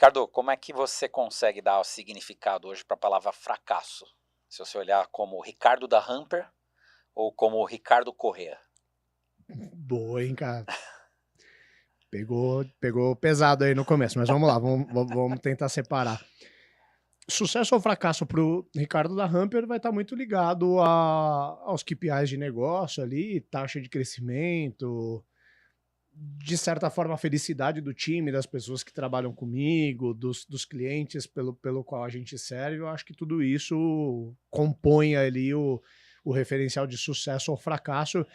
Ricardo, como é que você consegue dar o significado hoje para a palavra fracasso? Se você olhar como Ricardo da Hamper ou como Ricardo Corrêa? Boa, hein, cara? Pegou pesado aí no começo, mas vamos lá, vamos tentar separar. Sucesso ou fracasso para o Ricardo da Hamper vai estar muito ligado aos KPIs de negócio ali, taxa de crescimento, de certa forma a felicidade do time, das pessoas que trabalham comigo, dos clientes pelo qual a gente serve. Eu acho que tudo isso compõe ali o referencial de sucesso ou fracasso.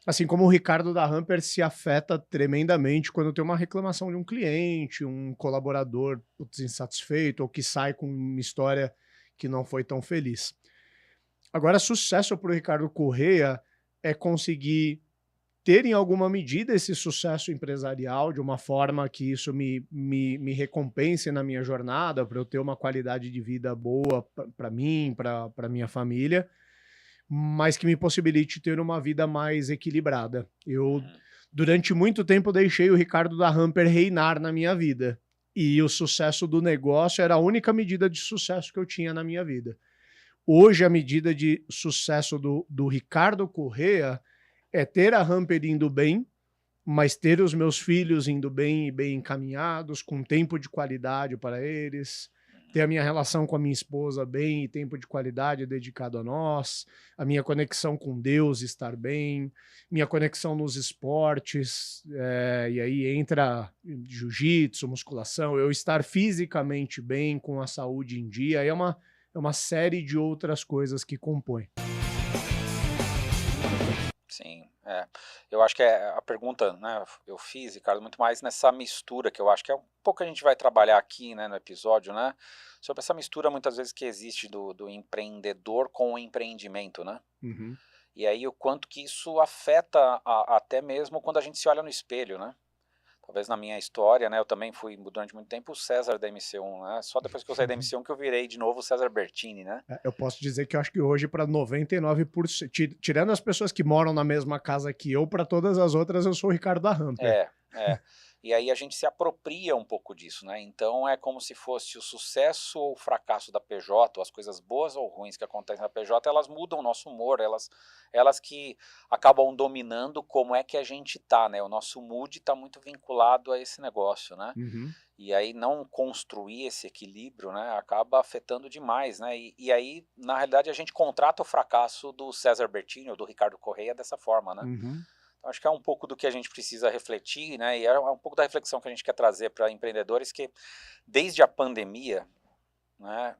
Assim como o Ricardo da Hamper se afeta tremendamente quando tem uma reclamação de um cliente, um colaborador putz, insatisfeito ou que sai com uma história que não foi tão feliz. Agora, sucesso para o Ricardo Correia é conseguir ter em alguma medida esse sucesso empresarial de uma forma que isso me recompense na minha jornada, para eu ter uma qualidade de vida boa para mim, para minha família, mas que me possibilite ter uma vida mais equilibrada. Eu, Uhum. durante muito tempo, deixei o Ricardo da Hamper reinar na minha vida. E o sucesso do negócio era a única medida de sucesso que eu tinha na minha vida. Hoje, a medida de sucesso do Ricardo Correa é ter a Hamper indo bem, mas ter os meus filhos indo bem e bem encaminhados, com tempo de qualidade para eles, ter a minha relação com a minha esposa bem e tempo de qualidade dedicado a nós, a minha conexão com Deus estar bem, minha conexão nos esportes, e aí entra jiu-jitsu, musculação, eu estar fisicamente bem, com a saúde em dia, é uma série de outras coisas que compõem. Sim, é. Eu acho que a pergunta, né, eu fiz, Ricardo, muito mais nessa mistura que eu acho que é um pouco que a gente vai trabalhar aqui, né, no episódio, né, sobre essa mistura muitas vezes que existe do empreendedor com o empreendimento, né? Uhum. E aí o quanto que isso afeta até mesmo quando a gente se olha no espelho, né? Talvez na minha história, né, eu também fui durante muito tempo o César da MC1, né? Só depois que eu saí da MC1 que eu virei de novo o César Bertini, né? Eu posso dizer que eu acho que hoje, para 99%, tirando as pessoas que moram na mesma casa que eu, para todas as outras, eu sou o Ricardo da Hamper. É. E aí a gente se apropria um pouco disso, né? Então é como se fosse o sucesso ou o fracasso da PJ, ou as coisas boas ou ruins que acontecem na PJ, elas mudam o nosso humor, elas que acabam dominando como é que a gente tá, né? O nosso mood está muito vinculado a esse negócio, né? Uhum. E aí não construir esse equilíbrio, né, acaba afetando demais, né? E aí, na realidade, a gente contrata o fracasso do César Bertini ou do Ricardo Correia dessa forma, né? Uhum. Então, acho que é um pouco do que a gente precisa refletir, né? E é um pouco da reflexão que a gente quer trazer para empreendedores que, desde a pandemia, né,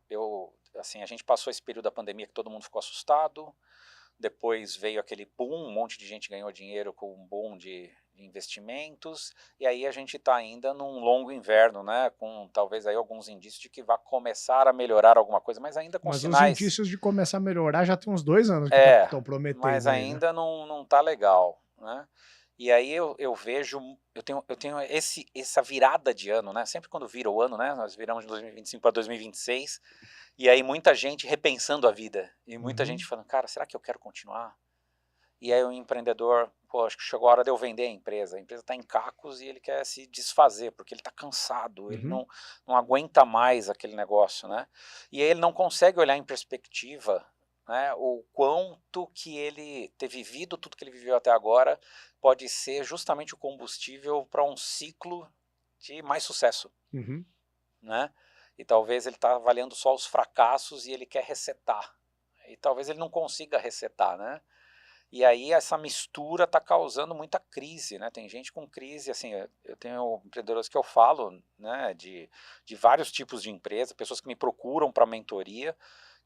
assim, a gente passou esse período da pandemia que todo mundo ficou assustado, depois veio aquele boom, um monte de gente ganhou dinheiro com um boom de investimentos, e aí a gente está ainda num longo inverno, né, com talvez aí alguns indícios de que vai começar a melhorar alguma coisa, mas ainda com Mas os sinais, indícios de começar a melhorar já tem uns 2 anos que é, estão mas prometendo aí, né? ainda não tá legal, né? E aí eu vejo, eu tenho essa virada de ano, né? Sempre quando vira o ano, né? Nós viramos de 2025 para 2026, e aí muita gente repensando a vida, e muita gente Uhum. falando, cara, será que eu quero continuar? E aí o empreendedor, pô, acho que chegou a hora de eu vender a empresa está em cacos e ele quer se desfazer, porque ele está cansado, ele Uhum. não aguenta mais aquele negócio, né? E aí ele não consegue olhar em perspectiva, né, o quanto que ele ter vivido tudo que ele viveu até agora pode ser justamente o combustível para um ciclo de mais sucesso, Uhum. né? E talvez ele está avaliando só os fracassos e ele quer resetar. E talvez ele não consiga resetar, né? E aí essa mistura está causando muita crise, né? Tem gente com crise, assim, eu tenho empreendedores que eu falo, né, de vários tipos de empresa, pessoas que me procuram para mentoria,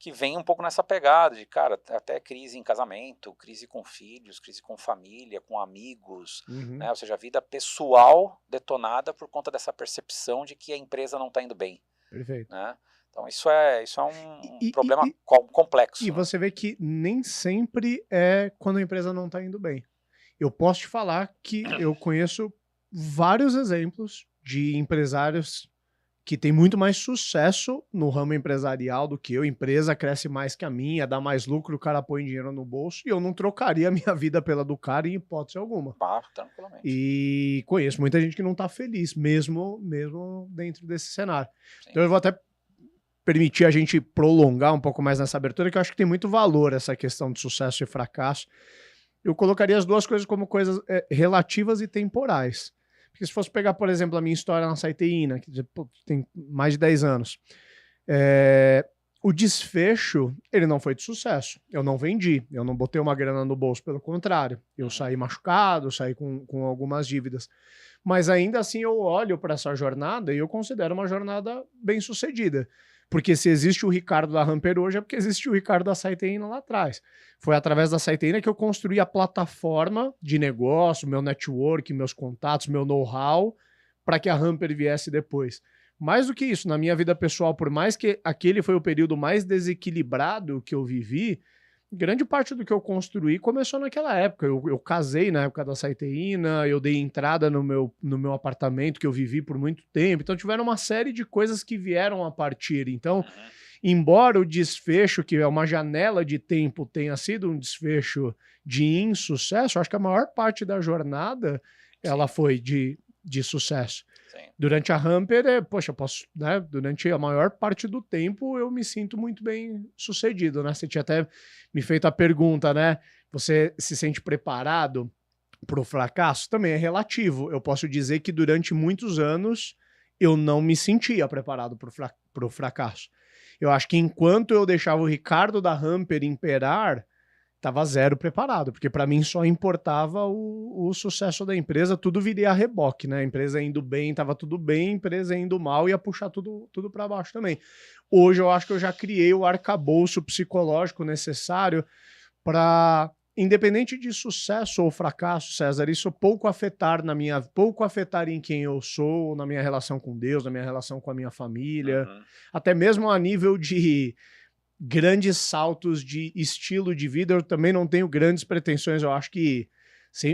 que vêm um pouco nessa pegada de, cara, até crise em casamento, crise com filhos, crise com família, com amigos, né? Uhum. Ou seja, a vida pessoal detonada por conta dessa percepção de que a empresa não está indo bem, Perfeito. né? Então isso é E, um e, e, problema e e complexo, né? você vê que nem sempre é quando a empresa não está indo bem. Eu posso te falar que eu conheço vários exemplos de empresários que tem muito mais sucesso no ramo empresarial do que eu. A empresa cresce mais que a minha, dá mais lucro, o cara põe dinheiro no bolso e eu não trocaria a minha vida pela do cara em hipótese alguma. Tranquilamente. E conheço muita gente que não tá feliz, mesmo dentro desse cenário. Sim. Então eu vou até permitir a gente prolongar um pouco mais nessa abertura, que eu acho que tem muito valor essa questão de sucesso e fracasso. Eu colocaria as duas coisas como coisas relativas e temporais. Porque se fosse pegar, por exemplo, a minha história na Saiteína, que tem mais de 10 anos, o desfecho, ele não foi de sucesso. Eu não vendi, eu não botei uma grana no bolso, pelo contrário. Eu saí machucado, saí com algumas dívidas. Mas ainda assim eu olho para essa jornada e eu considero uma jornada bem sucedida. Porque se existe o Ricardo da Hamper hoje, é porque existe o Ricardo da Saiteína lá atrás. Foi através da Saiteína que eu construí a plataforma de negócio, meu network, meus contatos, meu know-how, para que a Hamper viesse depois. Mais do que isso, na minha vida pessoal, por mais que aquele foi o período mais desequilibrado que eu vivi, grande parte do que eu construí começou naquela época. Eu casei na época da Saiteína, eu dei entrada no meu apartamento que eu vivi por muito tempo. Então tiveram uma série de coisas que vieram a partir. Então, embora o desfecho, que é uma janela de tempo, tenha sido um desfecho de insucesso, acho que a maior parte da jornada ela foi de sucesso. Sim. Durante a Hamper, poxa, posso, né? Durante a maior parte do tempo eu me sinto muito bem sucedido, né? Você tinha até me feito a pergunta, né? Você se sente preparado para o fracasso? Também é relativo. Eu posso dizer que durante muitos anos eu não me sentia preparado para o fracasso. Eu acho que enquanto eu deixava o Ricardo da Hamper imperar, estava zero preparado, porque para mim só importava o sucesso da empresa, tudo viria a reboque, né? A empresa indo bem, estava tudo bem, a empresa indo mal, ia puxar tudo para baixo também. Hoje eu acho que eu já criei o arcabouço psicológico necessário para, independente de sucesso ou fracasso, César, isso pouco afetar em quem eu sou, na minha relação com Deus, na minha relação com a minha família, até mesmo a nível de grandes saltos de estilo de vida. Eu também não tenho grandes pretensões. Eu acho que,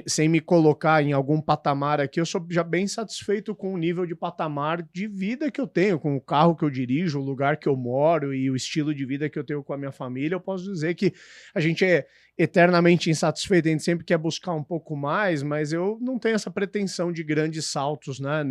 sem me colocar em algum patamar aqui, eu sou já bem satisfeito com o nível de patamar de vida que eu tenho, com o carro que eu dirijo, o lugar que eu moro e o estilo de vida que eu tenho com a minha família. Eu posso dizer que a gente é eternamente insatisfeito, a gente sempre quer buscar um pouco mais, mas eu não tenho essa pretensão de grandes saltos, né?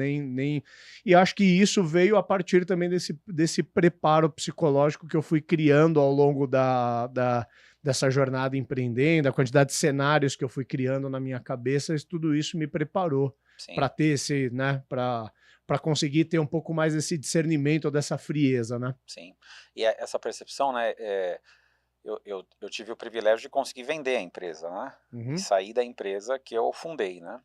E acho que isso veio a partir também desse preparo psicológico que eu fui criando ao longo dessa jornada empreendendo, a quantidade de cenários que eu fui criando na minha cabeça, tudo isso me preparou para ter esse, né? Para conseguir ter um pouco mais desse discernimento, dessa frieza, né? Sim. E essa percepção, né? Eu tive o privilégio de conseguir vender a empresa, né? E sair da empresa que eu fundei, né?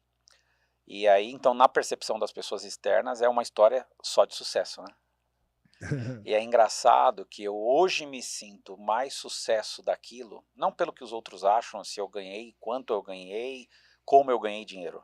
E aí, então, na percepção das pessoas externas, é uma história só de sucesso, né? E é engraçado que eu hoje me sinto mais sucesso daquilo, não pelo que os outros acham, se eu ganhei, quanto eu ganhei, como eu ganhei dinheiro,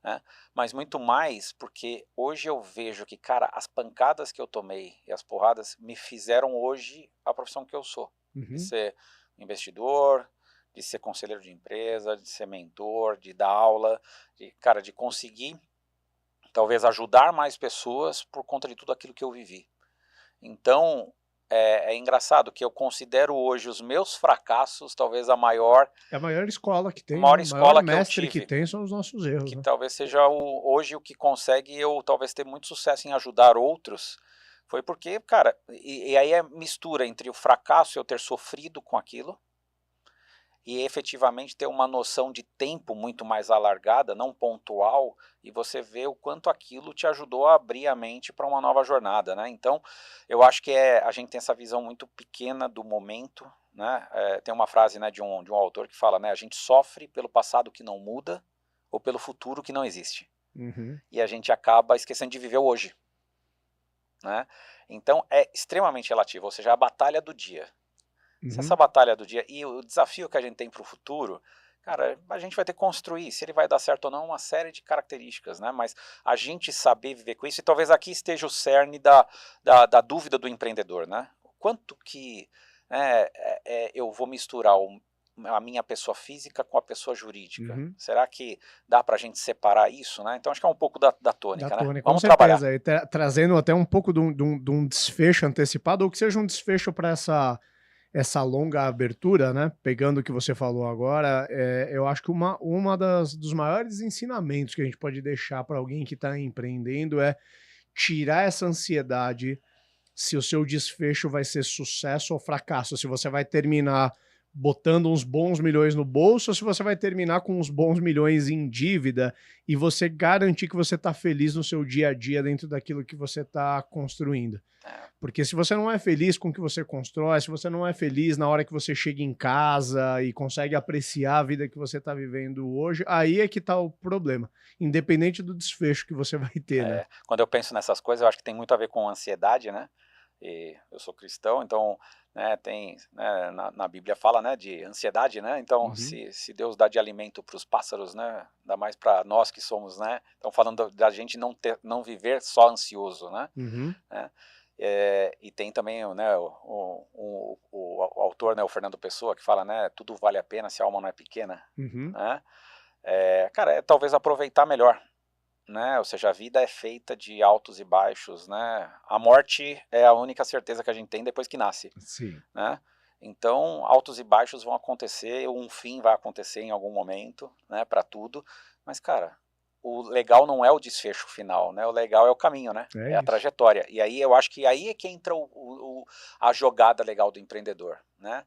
né? Mas muito mais porque hoje eu vejo que, cara, as pancadas que eu tomei e as porradas me fizeram hoje a profissão que eu sou. De ser investidor, de ser conselheiro de empresa, de ser mentor, de dar aula, de conseguir talvez ajudar mais pessoas por conta de tudo aquilo que eu vivi. Então, é engraçado que eu considero hoje os meus fracassos talvez a maior... É a maior escola que tem, o maior né? escola O maior mestre que eu tive, que tem são os nossos erros. que né? talvez seja hoje o que consegue eu talvez ter muito sucesso em ajudar outros, foi porque, cara, e aí é mistura entre o fracasso e eu ter sofrido com aquilo, e efetivamente ter uma noção de tempo muito mais alargada, não pontual, e você vê o quanto aquilo te ajudou a abrir a mente para uma nova jornada, né? Então, eu acho que a gente tem essa visão muito pequena do momento, né? Tem uma frase, né, de um autor que fala, né, a gente sofre pelo passado que não muda ou pelo futuro que não existe. E a gente acaba esquecendo de viver o hoje, né? Então, é extremamente relativo, ou seja, a batalha do dia. Se essa batalha do dia e o desafio que a gente tem para o futuro, cara, a gente vai ter que construir, se ele vai dar certo ou não, uma série de características, né? Mas a gente saber viver com isso, e talvez aqui esteja o cerne da dúvida do empreendedor, né? O quanto que eu vou misturar a minha pessoa física com a pessoa jurídica? Uhum. Será que dá para a gente separar isso, né? Então acho que é um pouco da tônica, né? Com Vamos trabalhar. certeza, e trazendo até um pouco de um desfecho antecipado, ou que seja um desfecho para essa longa abertura, né? Pegando o que você falou agora, eu acho que uma dos maiores ensinamentos que a gente pode deixar para alguém que está empreendendo é tirar essa ansiedade se o seu desfecho vai ser sucesso ou fracasso, se você vai terminar botando uns bons milhões no bolso ou se você vai terminar com uns bons milhões em dívida e você garantir que você está feliz no seu dia a dia dentro daquilo que você está construindo. Porque se você não é feliz com o que você constrói, se você não é feliz na hora que você chega em casa e consegue apreciar a vida que você está vivendo hoje, aí é que está o problema, independente do desfecho que você vai ter, né? Quando eu penso nessas coisas, eu acho que tem muito a ver com ansiedade, né? E eu sou cristão, então, né, tem, né, na Bíblia fala, né, de ansiedade, né? Então, se Deus dá de alimento para os pássaros, né, dá mais para nós que somos, né? Então, falando da gente não viver só ansioso, né? Né? E tem também, né, o autor, né, o Fernando Pessoa, que fala, né, tudo vale a pena se a alma não é pequena, né? Cara, talvez aproveitar melhor, né? Ou seja, a vida é feita de altos e baixos, né? A morte é a única certeza que a gente tem depois que nasce, Sim. né? Então, altos e baixos vão acontecer, um fim vai acontecer em algum momento, né, para tudo, mas, cara, o legal não é o desfecho final, né? O legal é o caminho, né? É a trajetória. E aí eu acho que aí é que entra a jogada legal do empreendedor, né?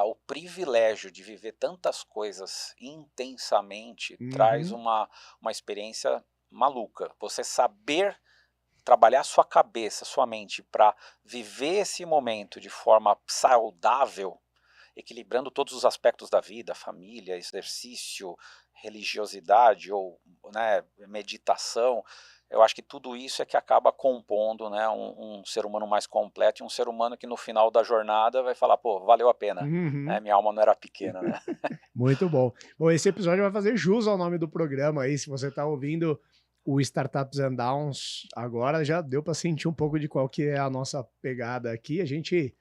O privilégio de viver tantas coisas intensamente traz uma experiência maluca. Você saber trabalhar sua cabeça, sua mente para viver esse momento de forma saudável, equilibrando todos os aspectos da vida, família, exercício, religiosidade ou, né, meditação, eu acho que tudo isso é que acaba compondo, né, um ser humano mais completo e um ser humano que no final da jornada vai falar, pô, valeu a pena, né, minha alma não era pequena, né? Muito bom. Bom, esse episódio vai fazer jus ao nome do programa aí, se você está ouvindo o Startups and Downs agora, já deu para sentir um pouco de qual que é a nossa pegada aqui. A gente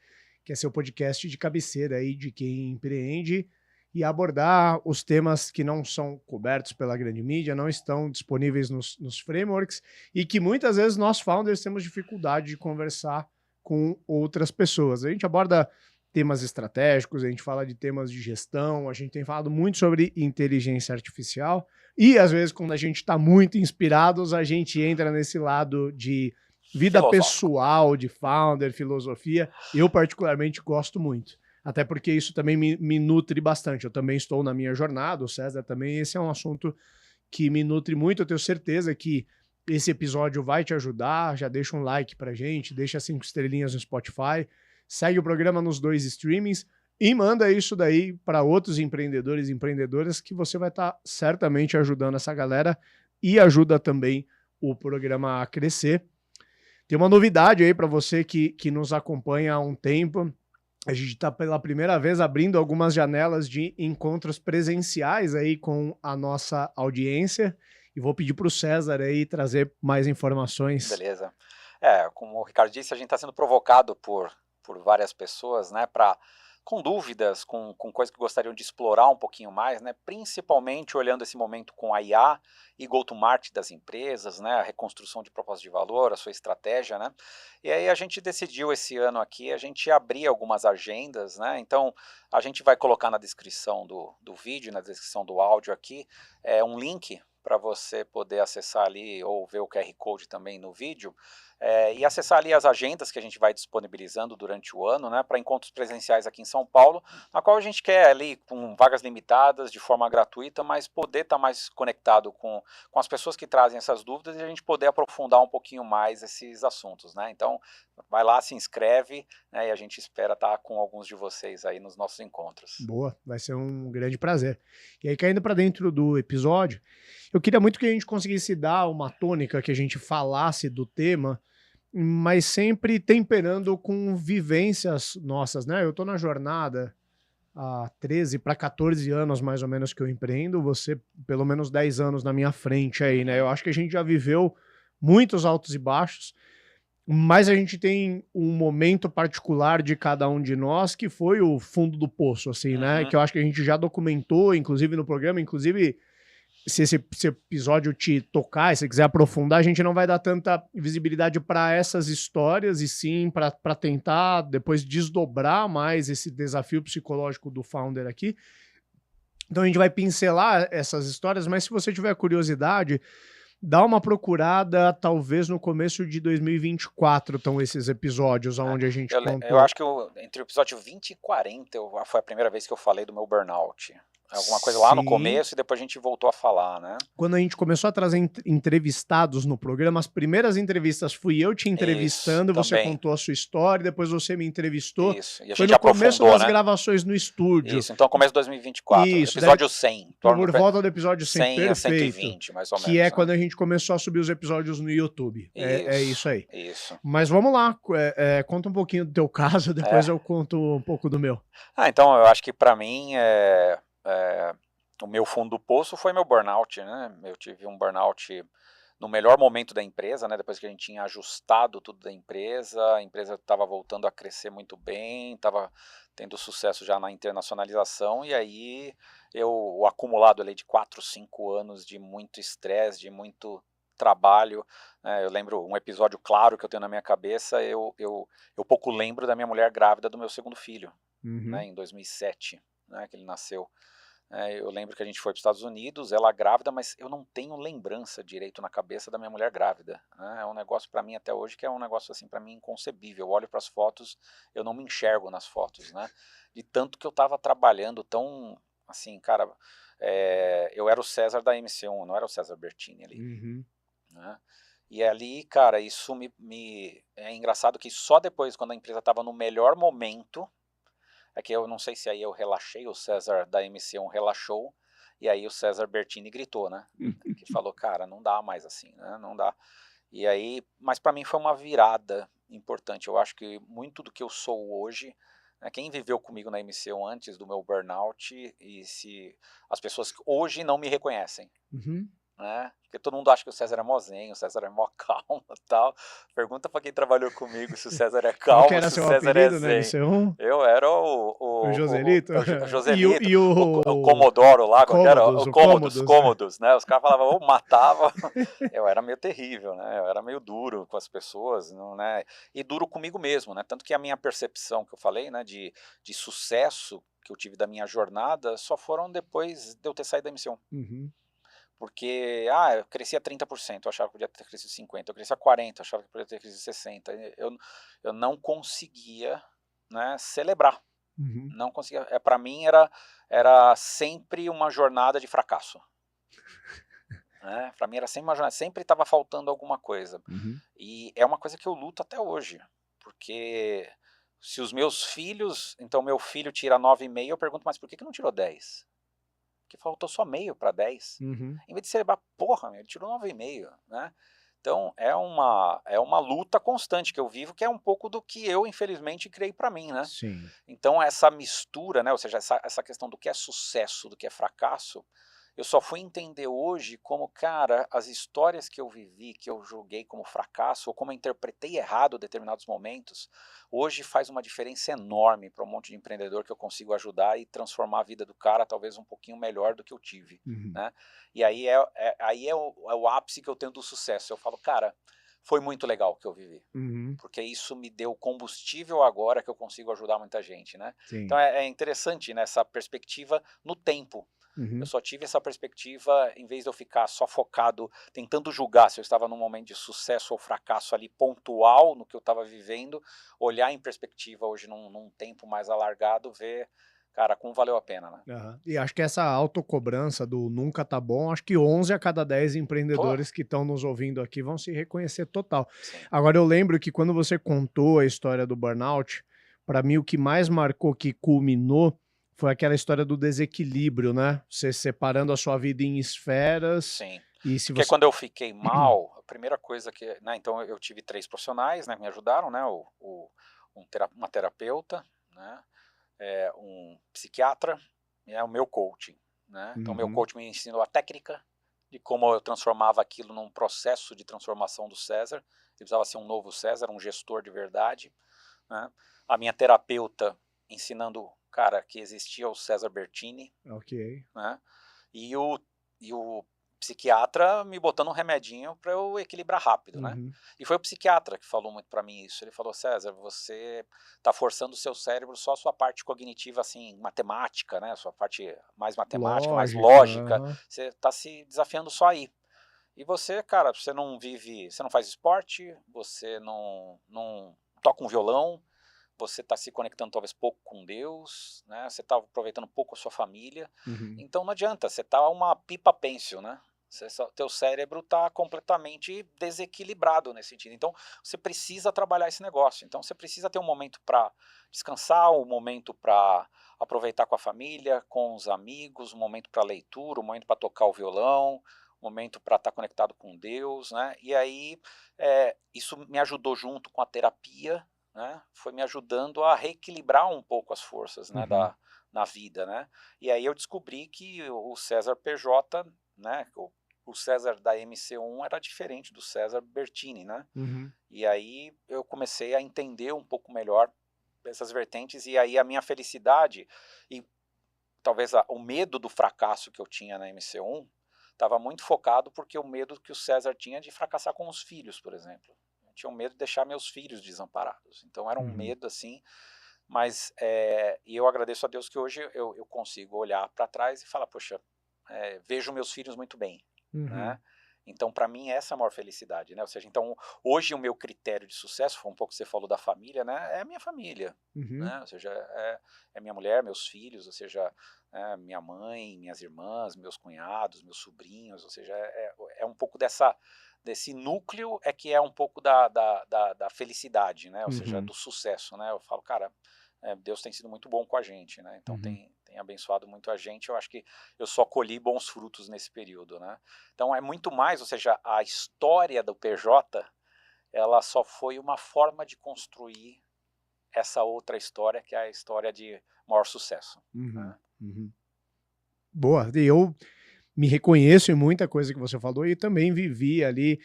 quer ser o podcast de cabeceira aí de quem empreende e abordar os temas que não são cobertos pela grande mídia, não estão disponíveis nos frameworks e que muitas vezes nós founders temos dificuldade de conversar com outras pessoas. A gente aborda temas estratégicos, a gente fala de temas de gestão, a gente tem falado muito sobre inteligência artificial e às vezes quando a gente está muito inspirados, a gente entra nesse lado de vida pessoal, de founder, filosofia. Eu particularmente gosto muito. Até porque isso também me nutre bastante. Eu também estou na minha jornada, o César também. Esse é um assunto que me nutre muito. Eu tenho certeza que esse episódio vai te ajudar. Já deixa um like pra gente, deixa 5 estrelinhas no Spotify, segue o programa nos 2 streamings e manda isso daí para outros empreendedores e empreendedoras que você vai estar certamente ajudando essa galera e ajuda também o programa a crescer. Tem uma novidade aí para você que nos acompanha há um tempo. A gente está pela primeira vez abrindo algumas janelas de encontros presenciais aí com a nossa audiência e vou pedir para o César aí trazer mais informações. Beleza. Como o Ricardo disse, a gente está sendo provocado por várias pessoas, né, com dúvidas, com coisas que gostariam de explorar um pouquinho mais, né, principalmente olhando esse momento com a IA e go-to-market das empresas, né, a reconstrução de propósito de valor, a sua estratégia, né, e aí a gente decidiu esse ano aqui, a gente abrir algumas agendas, né, então a gente vai colocar na descrição do vídeo, na descrição do áudio aqui, um link para você poder acessar ali ou ver o QR Code também no vídeo, e acessar ali as agendas que a gente vai disponibilizando durante o ano, né, para encontros presenciais aqui em São Paulo, na qual a gente quer ali com vagas limitadas, de forma gratuita, mas poder estar mais conectado com as pessoas que trazem essas dúvidas e a gente poder aprofundar um pouquinho mais esses assuntos, né, então vai lá, se inscreve, né, e a gente espera estar com alguns de vocês aí nos nossos encontros. Boa, vai ser um grande prazer. E aí, caindo para dentro do episódio, eu queria muito que a gente conseguisse dar uma tônica, que a gente falasse do tema, mas sempre temperando com vivências nossas, né? Eu tô na jornada há 13 para 14 anos, mais ou menos, que eu empreendo, você pelo menos 10 anos na minha frente aí, né? Eu acho que a gente já viveu muitos altos e baixos, Mas a gente tem um momento particular de cada um de nós que foi o fundo do poço, assim, né? Uhum. Que eu acho que a gente já documentou, inclusive no programa, inclusive se esse episódio te tocar, se você quiser aprofundar, a gente não vai dar tanta visibilidade para essas histórias e sim para tentar depois desdobrar mais esse desafio psicológico do founder aqui. Então a gente vai pincelar essas histórias, mas se você tiver curiosidade, dá uma procurada, talvez no começo de 2024 estão esses episódios onde a gente Eu contou. acho que entre o episódio 20 e 40 foi a primeira vez que eu falei do meu burnout. Alguma coisa lá no Sim. começo e depois a gente voltou a falar, né? Quando a gente começou a trazer entrevistados no programa, as primeiras entrevistas fui eu te Isso, entrevistando, você também. contou a sua história, depois você me entrevistou. Isso. E a Foi gente no começo aprofundou, das né? gravações no estúdio. Isso, então começo de 2024. Isso, daí Episódio 100. por volta do episódio 100, 100 a perfeito. 120, mais ou Que é menos, né? quando a gente começou a subir os episódios no YouTube. É isso aí. Isso. Mas vamos lá, conta um pouquinho do teu caso, depois eu conto um pouco do meu. Então eu acho que para mim o meu fundo do poço foi meu burnout, né? Eu tive um burnout no melhor momento da empresa, né? Depois que a gente tinha ajustado tudo da empresa, a empresa estava voltando a crescer muito bem, estava tendo sucesso já na internacionalização, e aí o acumulado ali de 4, 5 anos de muito estresse, de muito trabalho, né? Eu lembro um episódio claro que eu tenho na minha cabeça, eu pouco lembro da minha mulher grávida do meu segundo filho, né? Em 2007, né? Que ele nasceu. Eu lembro que a gente foi para os Estados Unidos, ela grávida, mas eu não tenho lembrança direito na cabeça da minha mulher grávida, né? É um negócio para mim até hoje que é um negócio assim para mim inconcebível. Eu olho para as fotos, eu não me enxergo nas fotos, né? De tanto que eu estava trabalhando tão assim, cara, eu era o César da MC1, não era o César Bertini ali, né? E ali, cara, isso é engraçado que só depois, quando a empresa estava no melhor momento, é que eu não sei se aí eu relaxei, o César da MC1 relaxou, e aí o César Bertini gritou, né? Que falou, cara, não dá mais assim, né? Não dá. E aí, mas para mim foi uma virada importante. Eu acho que muito do que eu sou hoje, né, quem viveu comigo na MC1 antes do meu burnout, e se as pessoas hoje não me reconhecem, né? Porque todo mundo acha que o César é mozinho, o César é mó calmo e tal. Pergunta pra quem trabalhou comigo se o César é Qual que calmo, era se o seu César é apelido na zen. MC1? Eu era O Joselito? o E o, Joselito, e o o Comodoro lá, qual que era? Cômodos, O o Cômodos, Cômodos. Cômodos, né? Os caras falavam, ou matava. Eu era meio terrível, né? Eu era meio duro com as pessoas, não, né? E duro comigo mesmo, né? Tanto que a minha percepção que eu falei, né, de sucesso que eu tive da minha jornada só foram depois de eu ter saído da MC1. Porque, eu crescia 30%, eu achava que podia ter crescido 50%, eu crescia 40%, eu achava que podia ter crescido 60%. Eu não conseguia, né, celebrar, não conseguia. Para mim era sempre uma jornada de fracasso. Né? Para mim era sempre uma jornada, sempre estava faltando alguma coisa. E é uma coisa que eu luto até hoje, porque se os meus filhos, então meu filho tira 9,5, eu pergunto, mas por que não tirou 10? Que faltou só meio para 10. Em vez de celebrar, porra, ele tirou 9,5, né? Então é uma luta constante que eu vivo, que é um pouco do que eu, infelizmente, criei para mim, né? Sim. Então essa mistura, né? Ou seja, essa questão do que é sucesso, do que é fracasso, eu só fui entender hoje como, cara, as histórias que eu vivi, que eu julguei como fracasso, ou como eu interpretei errado determinados momentos, hoje faz uma diferença enorme para um monte de empreendedor que eu consigo ajudar e transformar a vida do cara talvez um pouquinho melhor do que eu tive, né? E aí é o ápice que eu tenho do sucesso. Eu falo, cara, foi muito legal o que eu vivi. Porque isso me deu combustível agora que eu consigo ajudar muita gente, né? Sim. Então é interessante nessa perspectiva no tempo. Eu só tive essa perspectiva, em vez de eu ficar só focado, tentando julgar se eu estava num momento de sucesso ou fracasso ali pontual no que eu estava vivendo, olhar em perspectiva hoje num tempo mais alargado, ver, cara, como valeu a pena, né? E acho que essa autocobrança do nunca tá bom, acho que 11 a cada 10 Pô, empreendedores que estão nos ouvindo aqui vão se reconhecer total. sim. Agora, eu lembro que quando você contou a história do burnout, para mim o que mais marcou, que culminou, foi aquela história do desequilíbrio, né? Você separando a sua vida em esferas. Sim. E se Porque você... quando eu fiquei mal, a primeira coisa que, né, então eu tive 3 profissionais, né, que me ajudaram, né, uma terapeuta, né, um psiquiatra e o meu coaching, né. Então meu coach me ensinou a técnica de como eu transformava aquilo num processo de transformação do César, precisava ser um novo César, um gestor de verdade, né? A minha terapeuta ensinando, cara, que existia o César Bertini, Ok. né? E o psiquiatra me botando um remedinho para eu equilibrar rápido, né? Uhum. E foi o psiquiatra que falou muito para mim isso. Ele falou: César, você está forçando o seu cérebro só a sua parte cognitiva, assim, matemática, né? Sua parte mais matemática, mais Lógica. lógica. Aham. Você está se desafiando só aí. E você, cara, você não vive, você não faz esporte, você não toca um violão, você está se conectando talvez pouco com Deus, né? Você está aproveitando pouco a sua família, Uhum. então não adianta, você está uma pipa pêncil, né? Teu cérebro está completamente desequilibrado nesse sentido. Então você precisa trabalhar esse negócio. Então você precisa ter um momento para descansar, um momento para aproveitar com a família, com os amigos, um momento para leitura, um momento para tocar o violão, um momento para estar conectado com Deus, né? E aí isso me ajudou junto com a terapia, né? Foi me ajudando a reequilibrar um pouco as forças, né? Uhum. Na vida, né? E aí eu descobri que o César PJ, né? O César da MC1 era diferente do César Bertini, né? Uhum. E aí eu comecei a entender um pouco melhor essas vertentes, e aí a minha felicidade e talvez o medo do fracasso que eu tinha na MC1 estava muito focado porque o medo que o César tinha de fracassar com os filhos, por exemplo. Eu tinha um medo de deixar meus filhos desamparados. Então era um Uhum. medo assim, mas e eu agradeço a Deus que hoje eu consigo olhar para trás e falar, poxa, vejo meus filhos muito bem, Uhum. né? Então, para mim, essa é a maior felicidade, né? Ou seja, então, hoje o meu critério de sucesso, foi um pouco que você falou da família, né? É a minha família, Uhum. né? Ou seja, é minha mulher, meus filhos, ou seja, minha mãe, minhas irmãs, meus cunhados, meus sobrinhos, ou seja, é um pouco desse núcleo que é um pouco da felicidade, né? Ou seja, Uhum. do sucesso, né? Eu falo, cara, Deus tem sido muito bom com a gente, né? Então Uhum. tem abençoado muito a gente. Eu acho que eu só colhi bons frutos nesse período, né? Então é muito mais, ou seja, a história do PJ, ela só foi uma forma de construir essa outra história, que é a história de maior sucesso, Uhum. né? Uhum. Boa. E eu me reconheço em muita coisa que você falou e também vivi ali.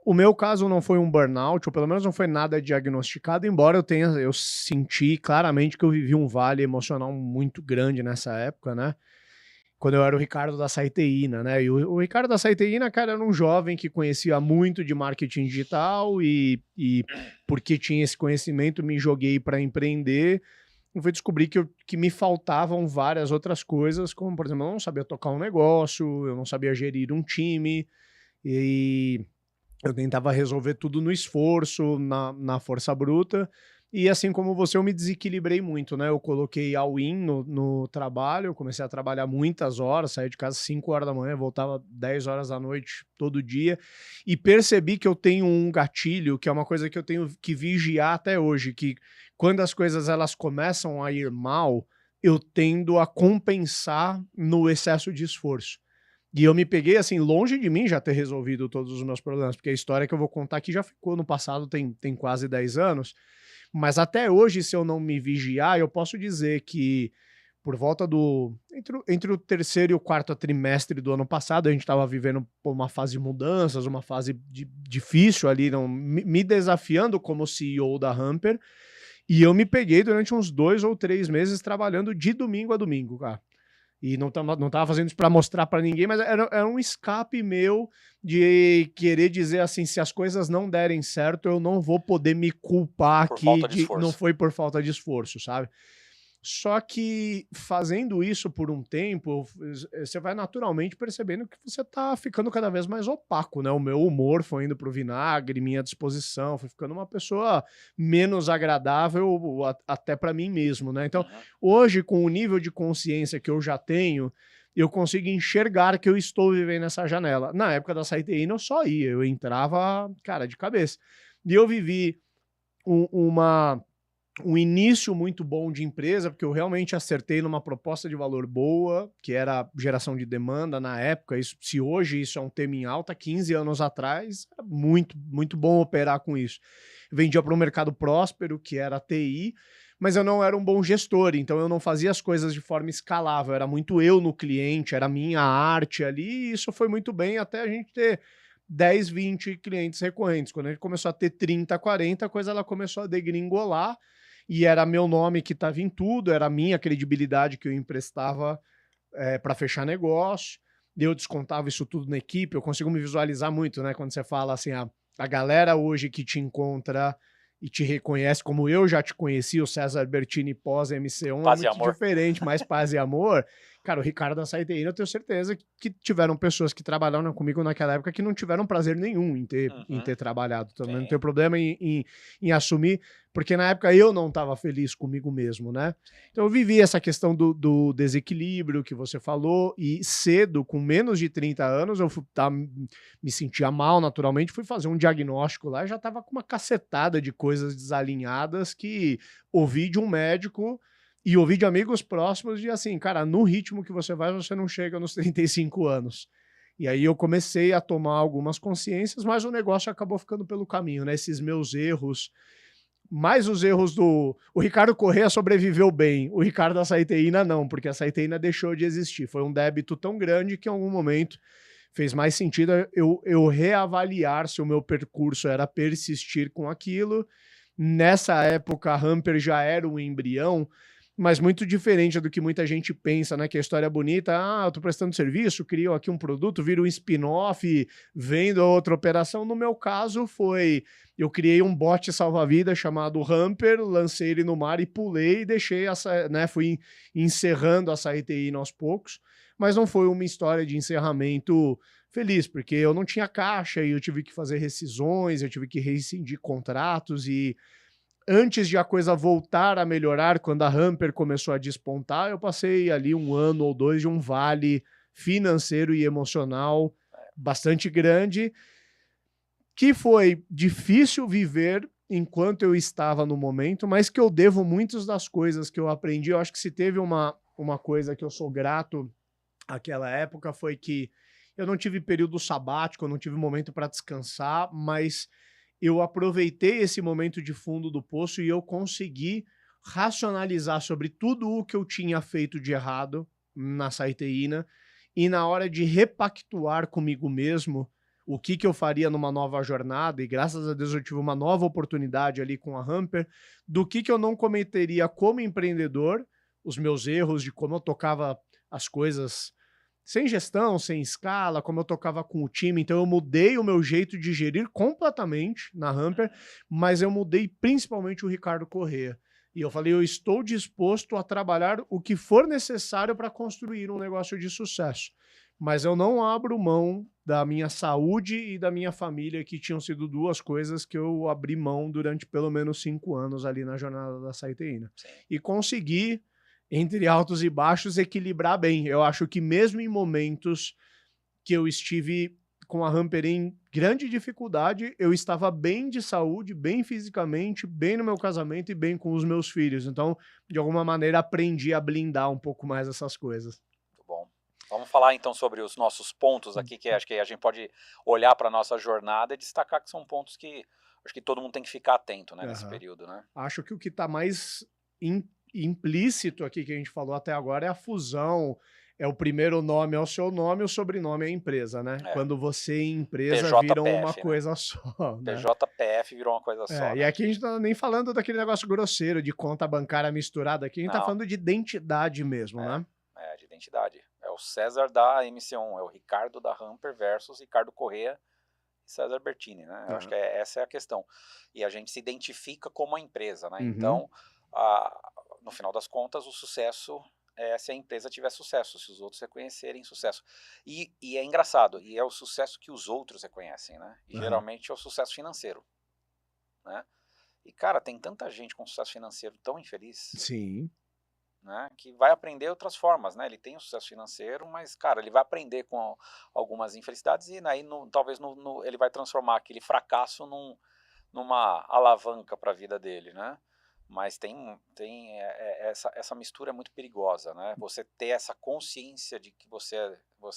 O meu caso não foi um burnout, ou pelo menos não foi nada diagnosticado, embora eu senti claramente que eu vivi um vale emocional muito grande nessa época, né? Quando eu era o Ricardo da Saiteína, né? E o Ricardo da Saiteína, cara, era um jovem que conhecia muito de marketing digital e porque tinha esse conhecimento, me joguei para empreender. Eu fui descobrir que me faltavam várias outras coisas, como, por exemplo, eu não sabia tocar um negócio, eu não sabia gerir um time, e eu tentava resolver tudo no esforço, na força bruta, e assim como você, eu me desequilibrei muito, né? Eu coloquei all-in no trabalho, eu comecei a trabalhar muitas horas, saía de casa 5 horas da manhã, voltava 10 horas da noite todo dia, e percebi que eu tenho um gatilho, que é uma coisa que eu tenho que vigiar até hoje, que quando as coisas elas começam a ir mal, eu tendo a compensar no excesso de esforço. E eu me peguei, assim, longe de mim já ter resolvido todos os meus problemas, porque a história que eu vou contar aqui já ficou no passado, tem quase 10 anos, mas até hoje, se eu não me vigiar, eu posso dizer que por volta do entre o terceiro e o quarto trimestre do ano passado, a gente estava vivendo uma fase de mudanças, uma fase difícil ali, não, me desafiando como CEO da Hamper, e eu me peguei durante uns 2 ou 3 meses trabalhando de domingo a domingo, cara. E não tava fazendo isso para mostrar para ninguém, mas era um escape meu de querer dizer assim: se as coisas não derem certo, eu não vou poder me culpar Por aqui falta de de não esforço. foi por falta de esforço, sabe? Só que fazendo isso por um tempo, você vai naturalmente percebendo que você tá ficando cada vez mais opaco, né? O meu humor foi indo pro vinagre, minha disposição, foi ficando uma pessoa menos agradável até para mim mesmo, né? Então, Uhum. hoje, com o nível de consciência que eu já tenho, eu consigo enxergar que eu estou vivendo essa janela. Na época da Saiteína, eu só ia, eu entrava, cara, de cabeça. E eu vivi uma um início muito bom de empresa, porque eu realmente acertei numa proposta de valor boa, que era geração de demanda na época. Isso, se hoje isso é um tema em alta, 15 anos atrás, era muito, muito bom operar com isso. Vendia para um mercado próspero, que era a TI, mas eu não era um bom gestor, então eu não fazia as coisas de forma escalável, era muito eu no cliente, era a minha arte ali, e isso foi muito bem até a gente ter 10, 20 clientes recorrentes. Quando a gente começou a ter 30, 40, a coisa ela começou a degringolar, e era meu nome que estava em tudo, era a minha credibilidade que eu emprestava para fechar negócio, eu descontava isso tudo na equipe, eu consigo me visualizar muito, né? Quando você fala assim, a galera hoje que te encontra e te reconhece como eu já te conheci, o César Bertini pós-MC1 Paz é e muito amor. diferente, mais paz e amor. Cara, o Ricardo da SciTI, eu tenho certeza que tiveram pessoas que trabalharam comigo naquela época que não tiveram prazer nenhum em ter trabalhado. Também não tenho problema em assumir, porque na época eu não estava feliz comigo mesmo, né? Então eu vivi essa questão do desequilíbrio que você falou, e cedo, com menos de 30 anos, eu me sentia mal naturalmente, fui fazer um diagnóstico lá e já estava com uma cacetada de coisas desalinhadas que ouvi de um médico e ouvi de amigos próximos de assim, cara, no ritmo que você vai, você não chega nos 35 anos. E aí eu comecei a tomar algumas consciências, mas o negócio acabou ficando pelo caminho, né? Esses meus erros, mais os erros do... O Ricardo Corrêa sobreviveu bem, o Ricardo da SciTina não, porque a SciTina deixou de existir. Foi um débito tão grande que em algum momento fez mais sentido eu reavaliar se o meu percurso era persistir com aquilo. Nessa época, a Hamper já era um embrião, mas muito diferente do que muita gente pensa, né? Que a história é bonita, eu tô prestando serviço, crio aqui um produto, vira um spin-off, vendo outra operação. No meu caso foi, eu criei um bot salva-vida chamado Hamper, lancei ele no mar e pulei e deixei essa, né? Fui encerrando a SciTI aos poucos, mas não foi uma história de encerramento feliz, porque eu não tinha caixa e eu tive que fazer rescisões, eu tive que rescindir contratos e antes de a coisa voltar a melhorar, quando a Hamper começou a despontar, eu passei ali 1 ano ou 2 de um vale financeiro e emocional bastante grande, que foi difícil viver enquanto eu estava no momento, mas que eu devo muitas das coisas que eu aprendi. Eu acho que se teve uma coisa que eu sou grato àquela época foi que eu não tive período sabático, eu não tive momento para descansar, mas eu aproveitei esse momento de fundo do poço e eu consegui racionalizar sobre tudo o que eu tinha feito de errado na SciTina, e na hora de repactuar comigo mesmo o que eu faria numa nova jornada, e graças a Deus eu tive uma nova oportunidade ali com a Hamper, do que eu não cometeria como empreendedor, os meus erros de como eu tocava as coisas sem gestão, sem escala, como eu tocava com o time. Então eu mudei o meu jeito de gerir completamente na Hamper, mas eu mudei principalmente o Ricardo Corrêa. E eu falei, eu estou disposto a trabalhar o que for necessário para construir um negócio de sucesso. Mas eu não abro mão da minha saúde e da minha família, que tinham sido 2 coisas que eu abri mão durante pelo menos 5 anos ali na jornada da SciTina. E consegui, entre altos e baixos, equilibrar bem. Eu acho que mesmo em momentos que eu estive com a Hamper em grande dificuldade, eu estava bem de saúde, bem fisicamente, bem no meu casamento e bem com os meus filhos. Então, de alguma maneira, aprendi a blindar um pouco mais essas coisas. Muito bom. Vamos falar então sobre os nossos pontos aqui, que acho que a gente pode olhar para a nossa jornada e destacar que são pontos que acho que todo mundo tem que ficar atento, né, nesse período, né? Acho que o que está mais implícito aqui que a gente falou até agora é a fusão. É o primeiro nome é o seu nome, o sobrenome é a empresa, né? Quando você e empresa PJPF, viram uma né? coisa só, né? PJPF virou uma coisa só, E né? aqui a gente tá nem falando daquele negócio grosseiro de conta bancária misturada, aqui a gente tá falando de identidade mesmo, né? De identidade. É o César da MC1, é o Ricardo da Hamper versus Ricardo Corrêa e César Bertini, né? Eu acho que essa é a questão. E a gente se identifica como a empresa, né? Então, no final das contas, o sucesso é se a empresa tiver sucesso, se os outros reconhecerem sucesso. E é engraçado, e é o sucesso que os outros reconhecem, né? E geralmente é o sucesso financeiro, né? E, cara, tem tanta gente com sucesso financeiro tão infeliz. Sim. Né, que vai aprender outras formas, né? Ele tem um sucesso financeiro, mas, cara, ele vai aprender com algumas infelicidades e aí talvez ele vai transformar aquele fracasso numa alavanca para a vida dele, né? Mas essa mistura é muito perigosa, né? Você ter essa consciência de que você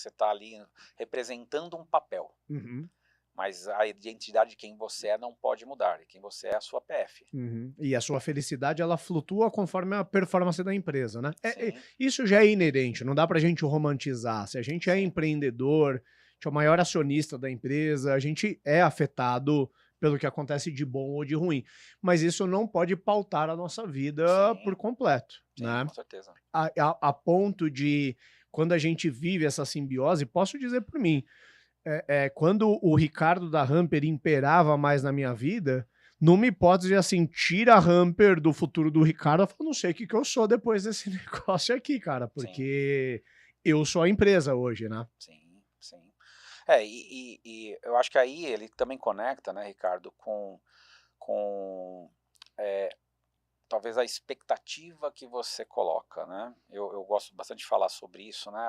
está ali representando um papel. Mas a identidade de quem você é não pode mudar, e quem você é a sua PF. E a sua felicidade, ela flutua conforme a performance da empresa, né? Isso já é inerente, não dá pra gente romantizar. Se a gente é empreendedor é o maior acionista da empresa, a gente é afetado pelo que acontece de bom ou de ruim. Mas isso não pode pautar a nossa vida por Sim, completo, sim, né? com certeza. A ponto de, quando a gente vive essa simbiose, posso dizer por mim, quando o Ricardo da Hamper imperava mais na minha vida, numa hipótese assim, tira a Hamper do futuro do Ricardo, eu falo, não sei o que, que eu sou depois desse negócio aqui, cara, Sim, porque eu sou a empresa hoje, né? sim, sim. E eu acho que aí ele também conecta, né, Ricardo, com é, talvez a expectativa que você coloca, né? Eu gosto bastante de falar sobre isso, né?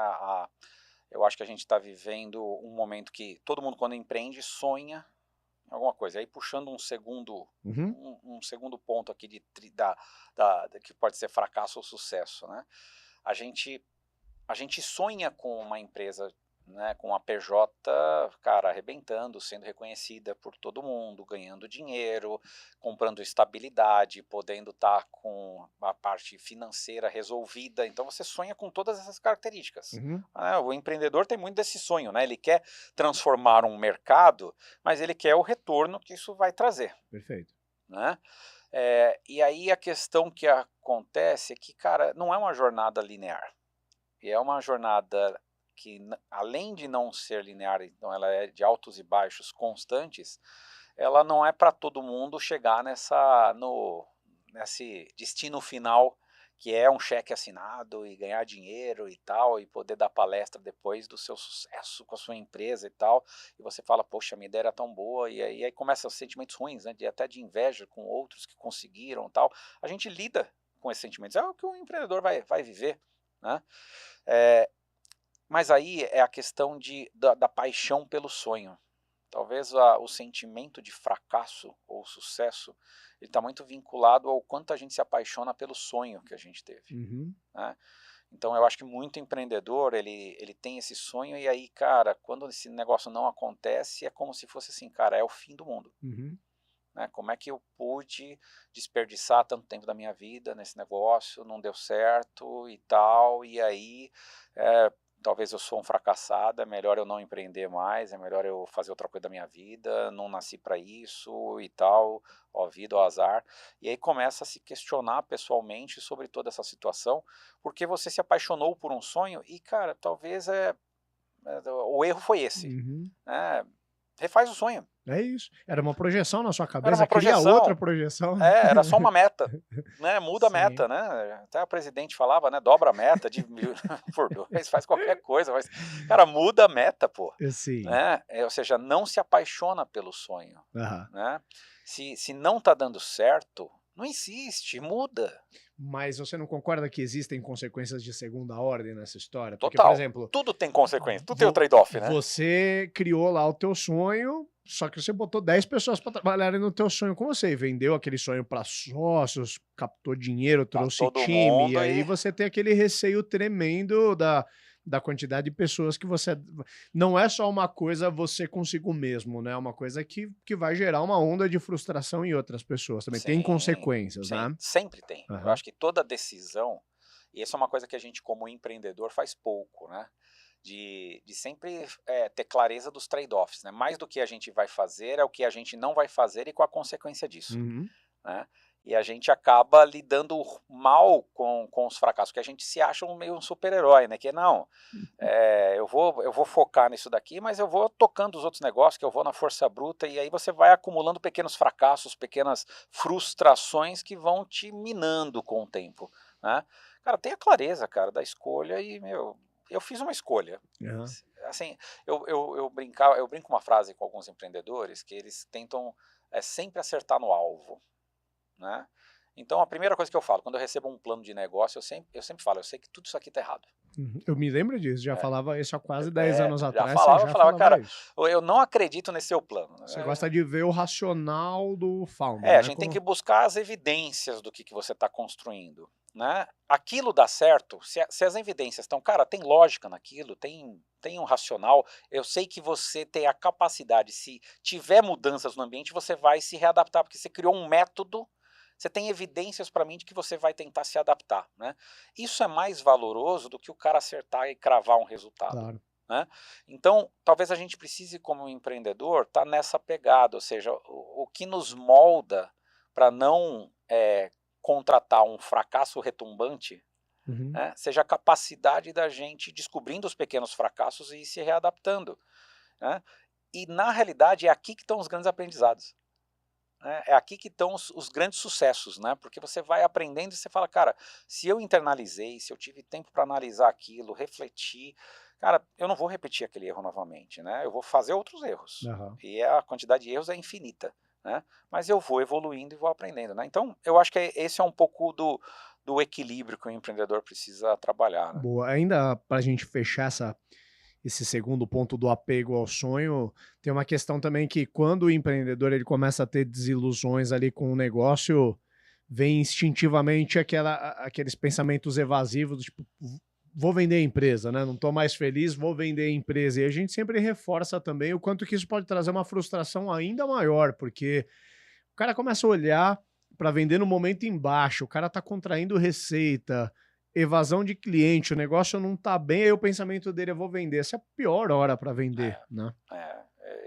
Eu acho que a gente está vivendo um momento que todo mundo, quando empreende, sonha em alguma coisa. Aí puxando Uhum, um segundo ponto aqui que pode ser fracasso ou sucesso, né? A gente a gente sonha com uma empresa, né, com a PJ, cara, arrebentando, sendo reconhecida por todo mundo, ganhando dinheiro, comprando estabilidade, podendo estar com a parte financeira resolvida. Então você sonha com todas essas características. uhum, O empreendedor tem muito desse sonho, né? Ele quer transformar um mercado, mas ele quer o retorno que isso vai trazer, perfeito. né? E aí a questão que acontece é que, cara, não é uma jornada linear. E é uma jornada que, além de não ser linear, então ela é de altos e baixos constantes, ela não é para todo mundo chegar nesse destino final, que é um cheque assinado e ganhar dinheiro e tal, e poder dar palestra depois do seu sucesso com a sua empresa e tal, e você fala, poxa, minha ideia era tão boa, e aí começam os sentimentos ruins, né, até de inveja com outros que conseguiram e tal. A gente lida com esses sentimentos, é o que o empreendedor vai viver, né? É, mas aí é a questão da paixão pelo sonho. Talvez o sentimento de fracasso ou sucesso ele está muito vinculado ao quanto a gente se apaixona pelo sonho que a gente teve, Uhum, né? Então eu acho que muito empreendedor ele tem esse sonho e aí, cara, quando esse negócio não acontece é como se fosse assim, cara, é o fim do mundo. uhum. Né? Como é que eu pude desperdiçar tanto tempo da minha vida nesse negócio, não deu certo e tal, e aí talvez eu sou um fracassado, é melhor eu não empreender mais, é melhor eu fazer outra coisa da minha vida, não nasci para isso e tal, ó vida, ó azar. E aí começa a se questionar pessoalmente sobre toda essa situação, porque você se apaixonou por um sonho e, cara, talvez o erro foi esse, Uhum. né? Refaz o sonho. É isso. Era uma projeção na sua Era cabeça, uma cria outra projeção. projeção. Era só uma meta, né, muda a Sim, meta, né, até a presidente falava, né, dobra a meta de por 2, faz qualquer coisa, mas, cara, muda a meta, pô, sim. né, ou seja, não se apaixona pelo sonho, Aham. né, se não tá dando certo, não insiste, muda, Mas você não concorda que existem consequências de segunda ordem nessa história? Porque, por total, exemplo, tudo tem consequência, tudo tem o vo trade-off, né. você criou lá o teu sonho, só que você botou 10 pessoas para trabalharem no teu sonho com você e vendeu aquele sonho para sócios, captou dinheiro, Pra trouxe todo time, e mundo aí e você tem aquele receio tremendo da quantidade de pessoas que você não é só uma coisa você consigo mesmo, né, é uma coisa que vai gerar uma onda de frustração em outras pessoas também, tem sim, consequências, sim, né. sempre tem. Eu Aham. acho que toda decisão, e isso é uma coisa que a gente como empreendedor faz pouco, né, de sempre ter clareza dos trade-offs, né, mais do que a gente vai fazer, é o que a gente não vai fazer e qual a consequência disso, Uhum. né. E a gente acaba lidando mal com os fracassos, porque a gente se acha meio um super-herói, né, que não, eu vou focar nisso daqui, mas eu vou tocando os outros negócios, que eu vou na força bruta, e aí você vai acumulando pequenos fracassos, pequenas frustrações que vão te minando com o tempo, né. Cara, tenha clareza, cara, da escolha e, meu, eu fiz uma escolha. Aham. Assim, eu brinco uma frase com alguns empreendedores que eles tentam sempre acertar no alvo, né. Então a primeira coisa que eu falo, quando eu recebo um plano de negócio, eu sempre falo: "Eu sei que tudo isso aqui está errado". Uhum. Eu me lembro disso, já É. falava isso há quase 10 anos Já atrás, você falava, eu já falava: falava "Cara, isso. eu não acredito nesse seu plano". Você gosta de ver o racional do founder, A né, gente tem como que buscar as evidências do que você está construindo, né. Aquilo dá certo, se as evidências estão, cara, tem lógica naquilo, tem um racional, eu sei que você tem a capacidade, se tiver mudanças no ambiente, você vai se readaptar, porque você criou um método, você tem evidências para mim de que você vai tentar se adaptar, né. Isso é mais valoroso do que o cara acertar e cravar um resultado. claro. né? Então, talvez a gente precise, como empreendedor, estar nessa pegada, ou seja, o que nos molda para não contratar um fracasso retumbante, Uhum. né, seja a capacidade da gente descobrindo os pequenos fracassos e ir se readaptando, né? E na realidade é aqui que estão os grandes aprendizados, né? É aqui que estão os grandes sucessos, né? Porque você vai aprendendo e você fala, cara, se eu internalizei, se eu tive tempo para analisar aquilo, refletir, cara, eu não vou repetir aquele erro novamente, né? Eu vou fazer outros erros. Aham. E a quantidade de erros é infinita, né? Mas eu vou evoluindo e vou aprendendo, né? Então, eu acho que esse é um pouco do equilíbrio que o empreendedor precisa trabalhar, né? Boa. Ainda para a gente fechar esse segundo ponto do apego ao sonho, tem uma questão também que quando o empreendedor ele começa a ter desilusões ali com o negócio, vem instintivamente aqueles pensamentos evasivos, do tipo, vou vender a empresa, né? Não estou mais feliz, vou vender a empresa. E a gente sempre reforça também o quanto que isso pode trazer uma frustração ainda maior, porque o cara começa a olhar para vender no momento embaixo, o cara está contraindo receita, evasão de cliente, o negócio não está bem, aí o pensamento dele é vou vender. Essa é a pior hora para vender, né?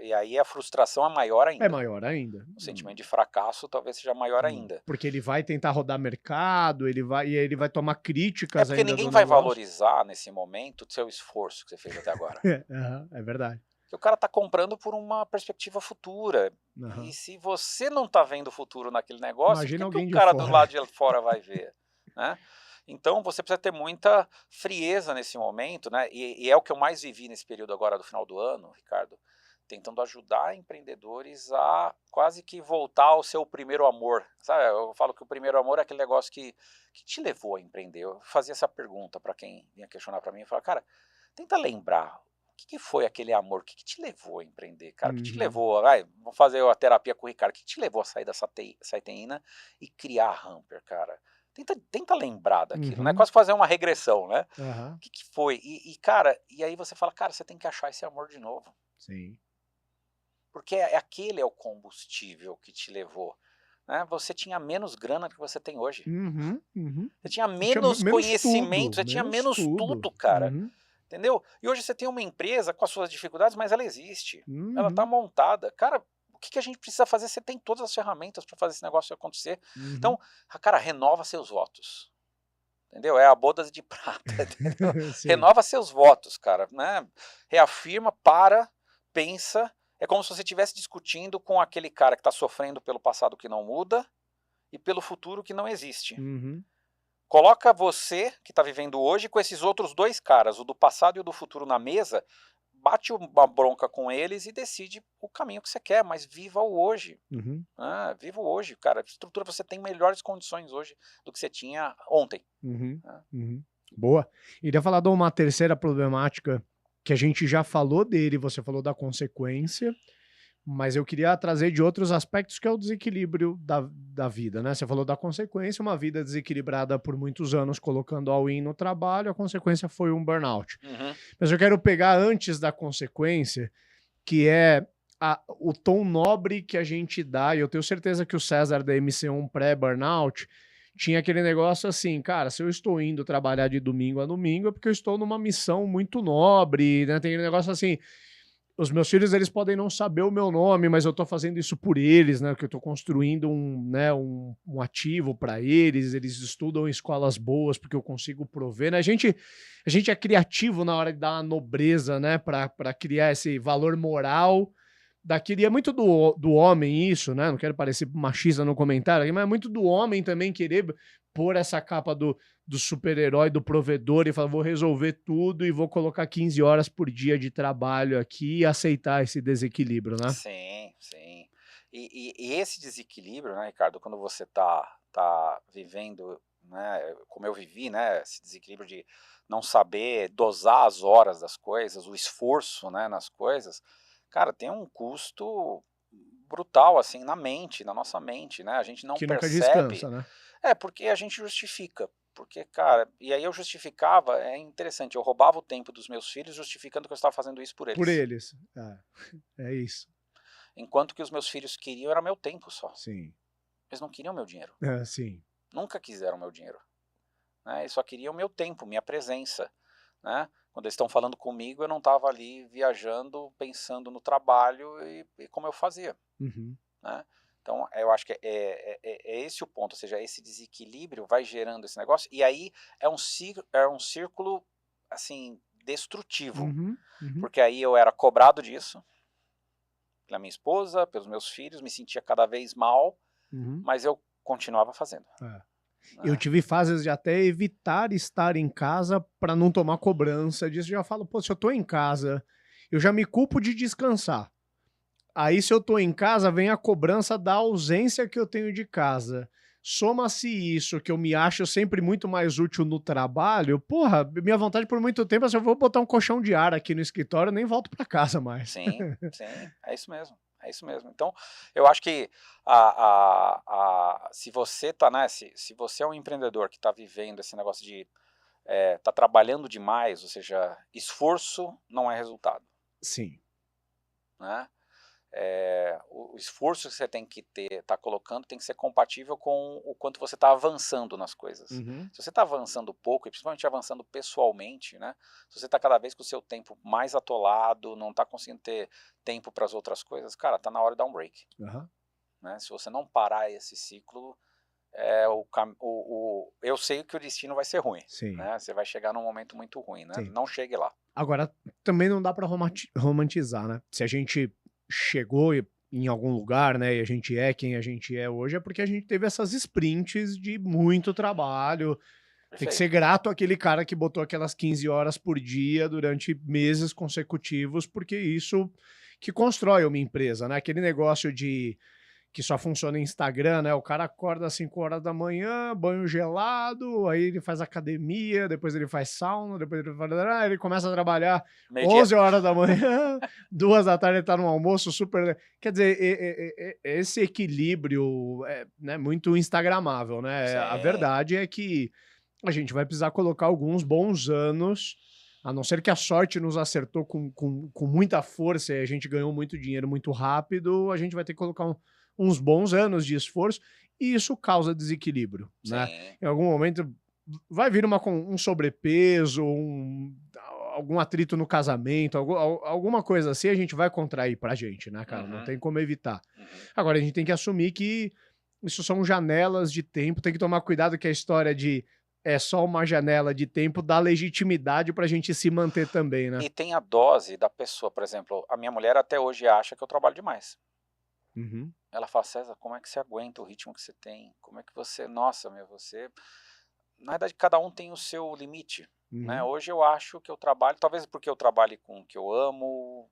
E aí a frustração é maior É ainda. maior ainda. O sentimento de fracasso talvez seja maior ainda. Porque ele vai tentar rodar mercado, ele vai tomar É críticas porque ainda ninguém do vai negócio. valorizar nesse momento o seu esforço que você fez até agora. É, aham, é verdade. Porque o cara está comprando por uma perspectiva futura. E Aham. se você não está vendo o futuro naquele negócio, por Imagina que o alguém de cara do fora. lado de fora vai ver? Né? Então você precisa ter muita frieza nesse momento, né? E é o que eu mais vivi nesse período agora do final do ano, Ricardo, tentando ajudar empreendedores a quase que voltar ao seu primeiro amor. Sabe? Eu falo que o primeiro amor é aquele negócio que te levou a empreender. Eu fazia essa pergunta para quem vinha questionar para mim, eu falava, cara, tenta lembrar. O que foi aquele amor? O que te levou a empreender, cara? O que te Uhum, levou, vai, vamos fazer a terapia com o Ricardo. O que te levou a sair dessa Saiteína e criar a Hamper, cara? Tenta lembrar daquilo, né? uhum, Quase fazer uma regressão, né? O aham, que foi? Cara, e aí você fala, cara, você tem que achar esse amor de novo. sim. Porque aquele é o combustível que te levou. Né? Você tinha menos grana do que você tem hoje. Uhum, uhum. Você tinha Tinha menos conhecimento, você tinha menos menos tudo. tudo, cara. Uhum, Entendeu? E hoje você tem uma empresa com as suas dificuldades, mas ela existe. Ela está uhum, montada. Cara, o que a gente precisa fazer? Você tem todas as ferramentas para fazer esse negócio acontecer. uhum. Então, cara, renova seus votos. Entendeu? É a bodas de prata. Entendeu? Sim. Renova seus votos, cara. Né? Reafirma, pensa. É como se você estivesse discutindo com aquele cara que está sofrendo pelo passado que não muda e pelo futuro que não existe. Uhum, Coloca você, que está vivendo hoje, com esses outros dois caras, o do passado e o do futuro, na mesa, bate uma bronca com eles e decide o caminho que você quer, mas viva o hoje. uhum, Viva o hoje, cara. Estrutura, você tem melhores condições hoje do que você tinha ontem. uhum, Né? uhum. Boa. Iria falar de uma terceira problemática que a gente já falou dele, você falou da consequência, mas eu queria trazer de outros aspectos que é o desequilíbrio da vida, né? Você falou da consequência, uma vida desequilibrada por muitos anos, colocando all-in no trabalho, a consequência foi um burnout. Uhum. Mas eu quero pegar antes da consequência, que é o tom nobre que a gente dá, e eu tenho certeza que o César da MC1 pré-burnout tinha aquele negócio assim, cara, se eu estou indo trabalhar de domingo a domingo é porque eu estou numa missão muito nobre, né? Tem aquele negócio assim, os meus filhos eles podem não saber o meu nome, mas eu estou fazendo isso por eles, né? Que eu estou construindo né, um ativo para eles, eles estudam em escolas boas porque eu consigo prover, né? A gente é criativo na hora de dar uma nobreza, né? Para criar esse valor moral daquilo. E é muito do homem isso, né? Não quero parecer machista no comentário aqui, mas é muito do homem também querer pôr essa capa do super-herói, do provedor e falar, vou resolver tudo e vou colocar 15 horas por dia de trabalho aqui e aceitar esse desequilíbrio, né? Sim, sim. E esse desequilíbrio, né, Ricardo, quando você tá vivendo, né, como eu vivi, né, esse desequilíbrio de não saber dosar as horas das coisas, o esforço, né, nas coisas, cara, tem um custo brutal, assim, na mente, na nossa mente, né, a gente não Que nunca percebe, descansa, né? porque a gente justifica, porque, cara, e aí eu justificava, é interessante, eu roubava o tempo dos meus filhos justificando que eu estava fazendo isso por Por eles. eles. É isso. Enquanto que os meus filhos queriam era meu tempo só. Sim. Eles não queriam meu dinheiro. É, sim. Nunca quiseram meu dinheiro. Né? Eles só queriam meu tempo, minha presença. Né? Quando eles estão falando comigo, eu não estava ali viajando, pensando no trabalho e como eu fazia, Uhum. né. Então eu acho que é esse o ponto, ou seja, esse desequilíbrio vai gerando esse negócio, e aí é um círculo, assim, destrutivo, Uhum. Uhum. porque aí eu era cobrado disso, pela minha esposa, pelos meus filhos, me sentia cada vez mal, Uhum. mas eu continuava fazendo, É. Eu né. tive fases de até evitar estar em casa para não tomar cobrança disso. Já falo, pô, se eu tô em casa, eu já me culpo de descansar. Aí, se eu tô em casa, vem a cobrança da ausência que eu tenho de casa. Soma-se isso, que eu me acho sempre muito mais útil no trabalho. Porra, minha vontade por muito tempo é se eu vou botar um colchão de ar aqui no escritório, eu nem volto para casa mais. Sim, sim, é isso mesmo, é isso mesmo. Então, eu acho que se você tá, né, se você é um empreendedor que está vivendo esse negócio de, tá trabalhando demais, ou seja, esforço não é resultado, Sim. né. O esforço que você tem que tá colocando tem que ser compatível com o quanto você está avançando nas coisas. Uhum. Se você está avançando pouco, e principalmente avançando pessoalmente, né, se você está cada vez com o seu tempo mais atolado, não está conseguindo ter tempo para as outras coisas, cara, tá na hora de dar um break, Aham. né. Se você não parar esse ciclo, eu sei que o destino vai ser ruim, Sim, né, você vai chegar num momento muito ruim, né, sim. não chegue lá. Agora, também não dá pra romantizar, né. Se a gente chegou em algum lugar, né, e a gente é quem a gente é hoje, é porque a gente teve essas sprints de muito trabalho. Tem que ser Perfeito. grato àquele cara que botou aquelas 15 horas por dia durante meses consecutivos, porque isso que constrói uma empresa, né. Aquele negócio de que só funciona em Instagram, né, o cara acorda às 5 horas da manhã, banho gelado, aí ele faz academia, depois ele faz sauna, depois ele faz ele começa a trabalhar Meio-dia. 11 horas da manhã, 2 da tarde ele tá no almoço super quer dizer, esse equilíbrio é, né, muito instagramável, né, a Sim. verdade é que a gente vai precisar colocar alguns bons anos, a não ser que a sorte nos acertou com muita força e a gente ganhou muito dinheiro muito rápido, a gente vai ter que colocar uns bons anos de esforço, e isso causa desequilíbrio, né. Sim. Em algum momento vai vir um sobrepeso, algum atrito no casamento, alguma coisa assim, a gente vai contrair pra gente, né, cara, não Uhum, tem como evitar. uhum. Agora a gente tem que assumir que isso são janelas de tempo, tem que tomar cuidado que a história de é só uma janela de tempo dá legitimidade pra gente se manter também, né. E tem a dose da pessoa, por exemplo, a minha mulher até hoje acha que eu trabalho demais. Uhum, Ela fala: "César, como é que você aguenta o ritmo que você tem? Como é que você nossa, meu, você" na verdade cada um tem o seu limite, né. uhum. Hoje eu acho que eu trabalho talvez porque eu trabalhe com o que eu amo,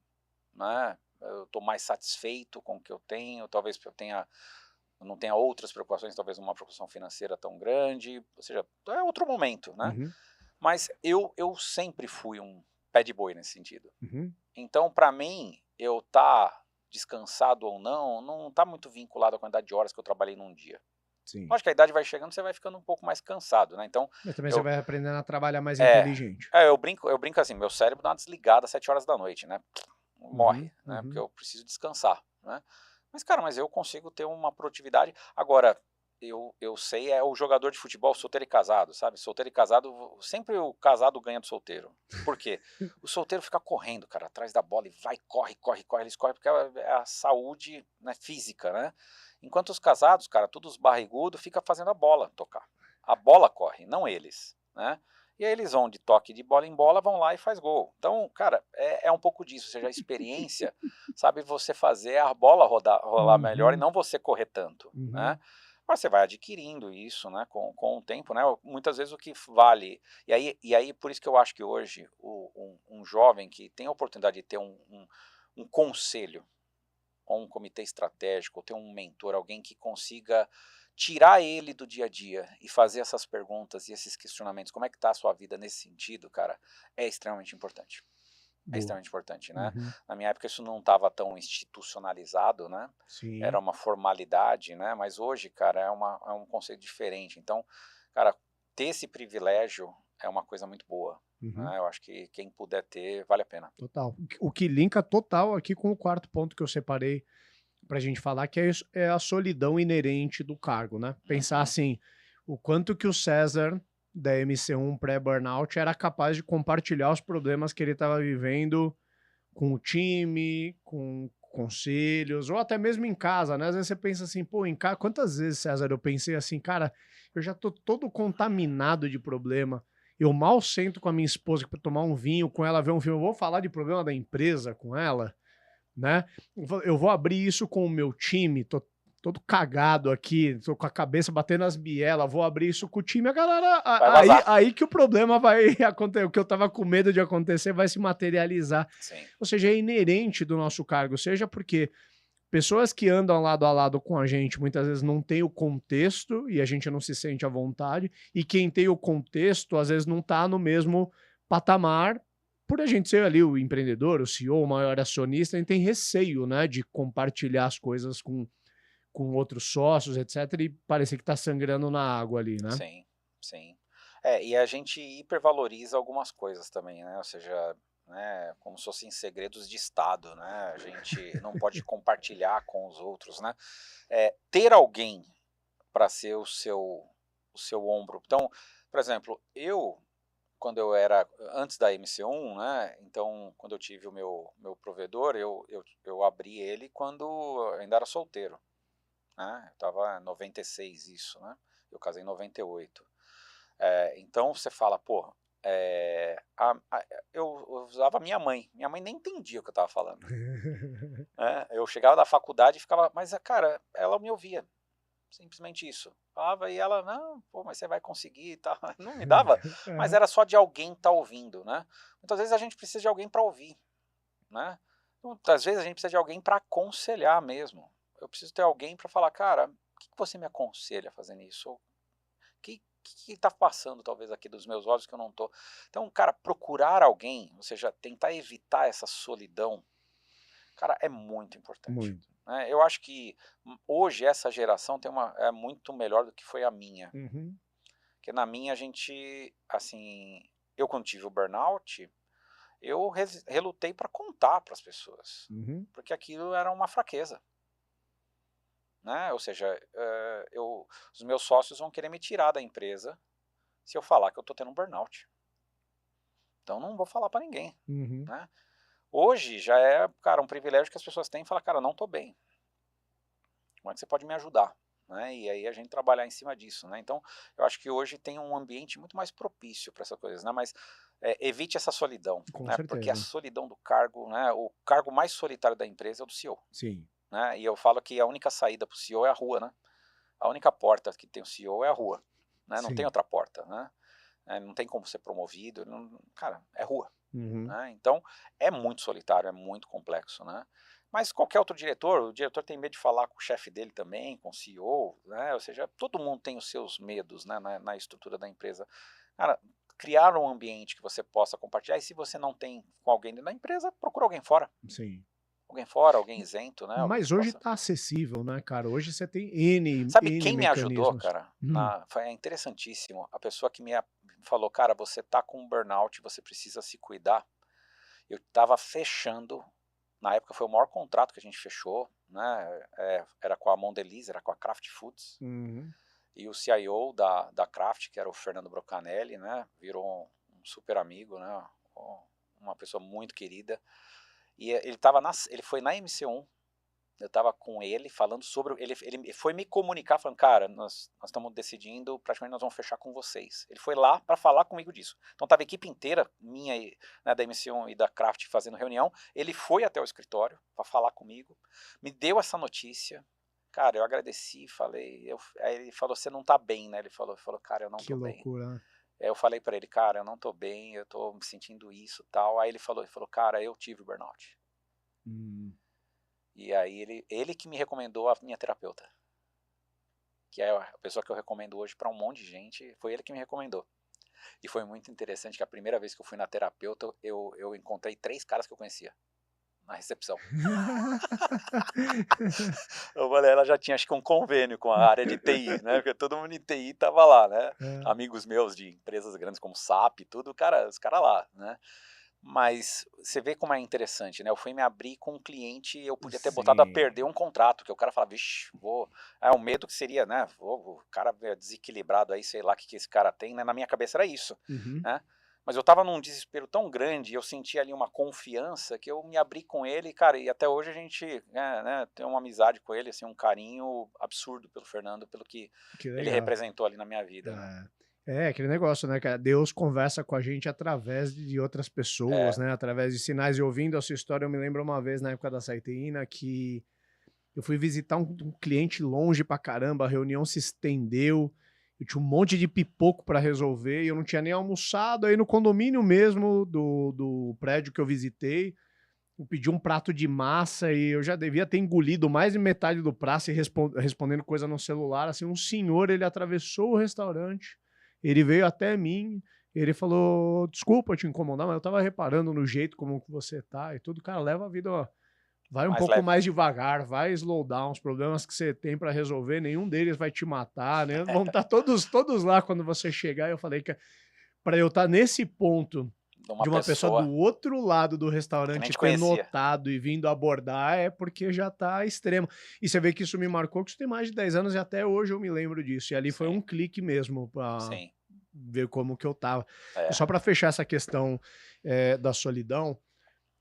né, eu estou mais satisfeito com o que eu tenho, talvez porque eu não tenha outras preocupações, talvez uma preocupação financeira tão grande, ou seja, é outro momento, né. Uhum, Mas eu sempre fui um pé de boi nesse sentido. uhum. Então, para mim, eu estar descansado ou não está muito vinculado à quantidade de horas que eu trabalhei num dia. Sim. Lógico que a idade vai chegando, você vai ficando um pouco mais cansado, né, então Mas também você eu vai aprendendo a trabalhar mais é, inteligente. eu brinco assim, meu cérebro dá uma desligada às 7 horas da noite, né, Uhum, morre, né, porque uhum. eu preciso descansar, né. Mas cara, mas eu consigo ter uma produtividade agora, eu sei o jogador de futebol solteiro e casado, sabe, solteiro e casado, sempre o casado ganha do solteiro. Por quê? O solteiro fica correndo, cara, atrás da bola e vai, corre, corre, corre, eles correm porque é a saúde, né, física, né. Enquanto os casados, cara, todos barrigudo, fica fazendo a bola tocar. A bola corre, não eles, né. E aí eles vão de toque de bola em bola, vão lá e faz gol. Então, cara, é um pouco disso, ou seja, a experiência, sabe, você fazer a bola rolar melhor e Uhum, não você correr tanto, né. uhum. Mas você vai adquirindo isso, né, com o tempo, né, muitas vezes o que vale e aí por isso que eu acho que hoje um jovem que tem a oportunidade de ter um conselho, ou um comitê estratégico, ou ter um mentor, alguém que consiga tirar ele do dia a dia e fazer essas perguntas e esses questionamentos, como é que está a sua vida nesse sentido, cara, é extremamente importante. É Boa. extremamente importante, né. Uhum. Na minha época isso não estava tão institucionalizado, né, era Sim. uma formalidade, né, mas hoje, cara, é um conceito diferente. Então, cara, ter esse privilégio é uma coisa muito boa, Uhum. né, eu acho que quem puder ter, vale a pena. Total. O que linka total aqui com o quarto ponto que eu separei pra gente falar, que é isso, é a solidão inerente do cargo, né. Pensar Uhum, assim, o quanto que o César da MC1 pré-burnout era capaz de compartilhar os problemas que ele estava vivendo com o time, com conselhos, ou até mesmo em casa, né? Às vezes você pensa assim, pô, em casa, quantas vezes, César, eu pensei assim, cara, eu já tô todo contaminado de problema. Eu mal sento com a minha esposa para tomar um vinho, com ela ver um filme, eu vou falar de problema da empresa com ela, né? Eu vou abrir isso com o meu time, tô todo cagado aqui, tô com a cabeça batendo as bielas, vou abrir isso com o time, a galera, Vai aí, vazar. aí que o problema vai acontecer, o que eu tava com medo de acontecer vai se materializar. Sim. Ou seja, é inerente do nosso cargo, seja porque pessoas que andam lado a lado com a gente muitas vezes não têm o contexto e a gente não se sente à vontade, e quem tem o contexto às vezes não tá no mesmo patamar, por a gente ser ali o empreendedor, o CEO, o maior acionista, a gente tem receio, né, de compartilhar as coisas com outros sócios, etc, e parecer que tá sangrando na água ali, né? Sim, sim. É, e a gente hipervaloriza algumas coisas também, né? Ou seja, né, como se fossem segredos de Estado, né? A gente não pode compartilhar com os outros, né? Ter alguém para ser o seu ombro. Então, por exemplo, quando eu era, antes da MC1, né? Então, quando eu tive o meu provedor, eu abri ele quando eu ainda era solteiro, né? Eu estava em 96 isso, né? Eu casei em 98. Então você fala, pô, eu usava minha mãe nem entendia o que eu estava falando, né? Eu chegava da faculdade e ficava, mas cara, ela me ouvia, simplesmente isso. Falava e ela, não, pô, mas você vai conseguir e tal. Não me dava, mas Aham. era só de alguém estar ouvindo, né? Muitas vezes a gente precisa de alguém para ouvir, né? Muitas vezes a gente precisa de alguém para aconselhar mesmo. Eu preciso ter alguém para falar, cara, o que você me aconselha fazendo isso? O que está passando talvez aqui dos meus olhos que eu não estou. Então, cara, procurar alguém, ou seja, tentar evitar essa solidão, cara, é muito importante, Muito. né? Eu acho que hoje essa geração é muito melhor do que foi a minha. Uhum. Porque na minha a gente, assim, eu quando tive o burnout, eu relutei para contar para as pessoas, Uhum. porque aquilo era uma fraqueza, né? Ou seja, os meus sócios vão querer me tirar da empresa se eu falar que eu estou tendo um burnout. Então não vou falar para ninguém, Uhum. né? Hoje já é, cara, um privilégio que as pessoas têm, falar, cara, eu não estou bem, como é que você pode me ajudar? Né? E aí a gente trabalhar em cima disso, né? Então eu acho que hoje tem um ambiente muito mais propício para essas coisas, né? Mas evite essa solidão, Com né? Porque a certeza. solidão do cargo, né? O cargo mais solitário da empresa é o do CEO, Sim. né? E eu falo que a única saída para o CEO é a rua, né? A única porta que tem o CEO é a rua, né? Não tem Sim. outra porta, né? Não tem como ser promovido, cara, é rua. Uhum. Né? Então é muito solitário, é muito complexo, né? Mas qualquer outro diretor, o diretor tem medo de falar com o chefe dele também, com o CEO, né? Ou seja, todo mundo tem os seus medos, né, na estrutura da empresa. Cara, criar um ambiente que você possa compartilhar, e se você não tem com alguém na empresa, procura alguém fora. Sim. Alguém fora, alguém isento, né? Alguém que Mas hoje possa. tá acessível, né, cara? Hoje você tem N, Sabe N quem me ajudou, mecanismos. cara? Hum. Foi interessantíssimo. A pessoa que falou, cara, você tá com um burnout, você precisa se cuidar. Eu estava fechando, na época foi o maior contrato que a gente fechou, né? Era com a Mondelez, era com a Kraft Foods, Uhum. e o CIO da Kraft, que era o Fernando Brocanelli, né? Virou um super amigo, né? Uma pessoa muito querida. E ele foi na MC1. Eu estava com ele falando sobre. Ele foi me comunicar, falando, cara, nós estamos decidindo, praticamente nós vamos fechar com vocês. Ele foi lá para falar comigo disso. Então estava a equipe inteira, minha, né, da MC1 e da Kraft, fazendo reunião. Ele foi até o escritório para falar comigo, me deu essa notícia. Cara, eu agradeci, falei. Aí ele falou, você não tá bem, né? Ele falou, cara, eu não Que tô bem. loucura, né? Aí eu falei para ele, cara, eu não tô bem, eu tô me sentindo isso tal. Aí ele falou, cara, eu tive burnout. Hum. E aí ele que me recomendou a minha terapeuta, que é a pessoa que eu recomendo hoje para um monte de gente, foi ele que me recomendou. E foi muito interessante que a primeira vez que eu fui na terapeuta, eu encontrei 3 caras que eu conhecia na recepção. Eu falei, ela já tinha acho que um convênio com a área de TI, né? Porque todo mundo de TI tava lá, né? É. Amigos meus de empresas grandes como SAP e tudo, cara, os caras lá, né? Mas você vê como é interessante, né, eu fui me abrir com um cliente, eu podia ter botado a Sim. perder um contrato, que o cara fala: "Vixe, vou", o medo que seria, né, o cara é desequilibrado aí, sei lá o que que esse cara tem, né, na minha cabeça era isso, Uhum. né. Mas eu estava num desespero tão grande, eu senti ali uma confiança que eu me abri com ele, cara, e até hoje a gente, né, tem uma amizade com ele, assim, um carinho absurdo pelo Fernando, pelo que Que ele legal. representou ali na minha vida, né. É. É, aquele negócio, né, cara? Deus conversa com a gente através de outras pessoas, É, né? Através de sinais. E ouvindo a sua história, eu me lembro uma vez na época da Saiteína que eu fui visitar um cliente longe pra caramba, a reunião se estendeu, eu tinha um monte de pipoco pra resolver e eu não tinha nem almoçado. Aí no condomínio mesmo do prédio que eu visitei, eu pedi um prato de massa e eu já devia ter engolido mais de metade do prato e respondendo coisa no celular. Assim, um senhor, ele atravessou o restaurante, ele veio até mim, ele falou: desculpa te incomodar, mas eu tava reparando no jeito como que você tá e tudo. Cara, leva a vida, ó, vai um mais pouco leve. mais devagar, vai slow down, os problemas que você tem para resolver, nenhum deles vai te matar, né? Vão estar todos lá quando você chegar. Eu falei que para eu estar nesse ponto De uma de uma pessoa do pessoa outro lado do que nem restaurante te ter conhecia. notado e vindo abordar é porque já tá extremo. E você vê que isso me marcou, que isso tem mais de 10 anos e até hoje eu me lembro disso. E ali foi um Sim, clique mesmo para sim, ver como que eu tava. E é. só para fechar essa questão da solidão,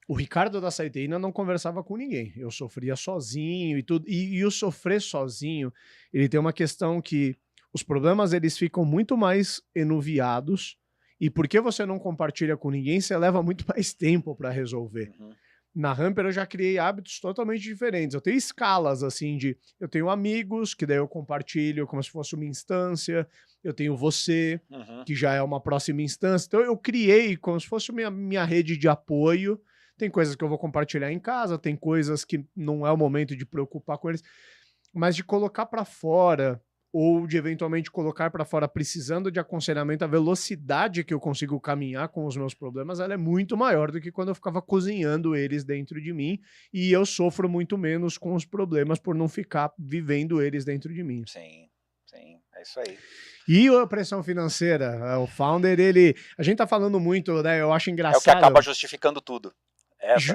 o Ricardo da Saiteína não conversava com ninguém. Eu sofria sozinho e tudo. E o sofrer sozinho, ele tem uma questão que os problemas eles ficam muito mais enuviados. E porque você não compartilha com ninguém, você leva muito mais tempo para resolver. Uhum, Na Hamper eu já criei hábitos totalmente diferentes. Eu tenho escalas assim de, eu tenho amigos que daí eu compartilho como se fosse uma instância. Eu tenho você, uhum. que já é uma próxima instância. Então eu criei como se fosse minha rede de apoio. Tem coisas que eu vou compartilhar em casa, tem coisas que não é o momento de preocupar com eles, mas de colocar para fora ou de eventualmente colocar para fora precisando de aconselhamento, a velocidade que eu consigo caminhar com os meus problemas, ela é muito maior do que quando eu ficava cozinhando eles dentro de mim, e eu sofro muito menos com os problemas por não ficar vivendo eles dentro de mim. Sim, sim, é isso aí. E a pressão financeira, o founder, ele, a gente tá falando muito, né, eu acho É o que acaba engraçado, justificando tudo.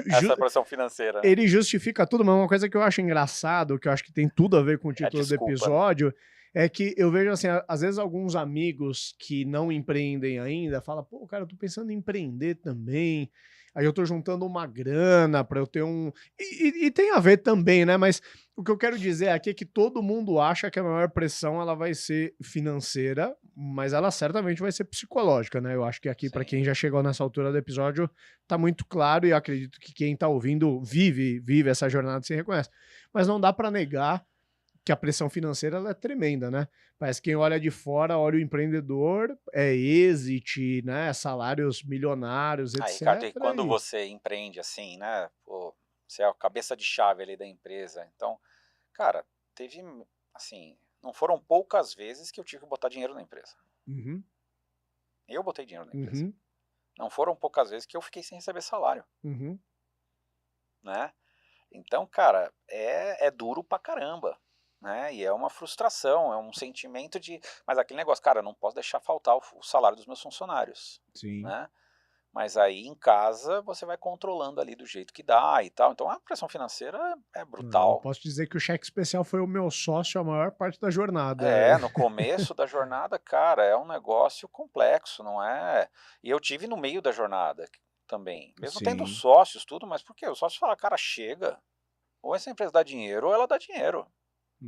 Essa pressão financeira, né. ele justifica tudo, mas uma coisa que eu acho engraçado, que eu acho que tem tudo a ver com o É a título do desculpa, né. episódio, é que eu vejo assim, às vezes alguns amigos que não empreendem ainda falam, pô, cara, eu tô pensando em empreender também. Aí eu tô juntando uma grana para eu ter um. E tem a ver também, né? Mas o que eu quero dizer aqui é que todo mundo acha que a maior pressão ela vai ser financeira, mas ela certamente vai ser psicológica, né? Eu acho que aqui, para Sim, quem já chegou nessa altura do episódio, tá muito claro e acredito que quem tá ouvindo vive essa jornada e se reconhece. Mas não dá para negar que a pressão financeira ela é tremenda, né? Parece que quem olha de fora, olha o empreendedor, é exit, né? Salários milionários, ah, Ricardo, etc. e quando E você empreende assim, né, pô, você é a cabeça de chave ali da empresa, então, cara, teve, assim, não foram poucas vezes que eu tive que botar dinheiro na empresa. uhum, Eu botei dinheiro na empresa. uhum, Não foram poucas vezes que eu fiquei sem receber salário, uhum. né. Então, cara, é duro pra caramba, né, e é uma frustração, é um sentimento de, mas aquele negócio: "Cara, eu não posso deixar faltar o salário dos meus funcionários", Sim. né. Mas aí em casa você vai controlando ali do jeito que dá e tal, então a pressão financeira é Eu brutal. posso dizer que o cheque especial foi o meu sócio a maior parte da jornada. É, no começo da jornada, cara, é um negócio complexo, não é, e eu tive no meio da jornada também, mesmo tendo Sim. sócios, tudo, mas por quê? Os sócios falaram: "Cara, chega, ou essa empresa dá dinheiro ou ela dá dinheiro".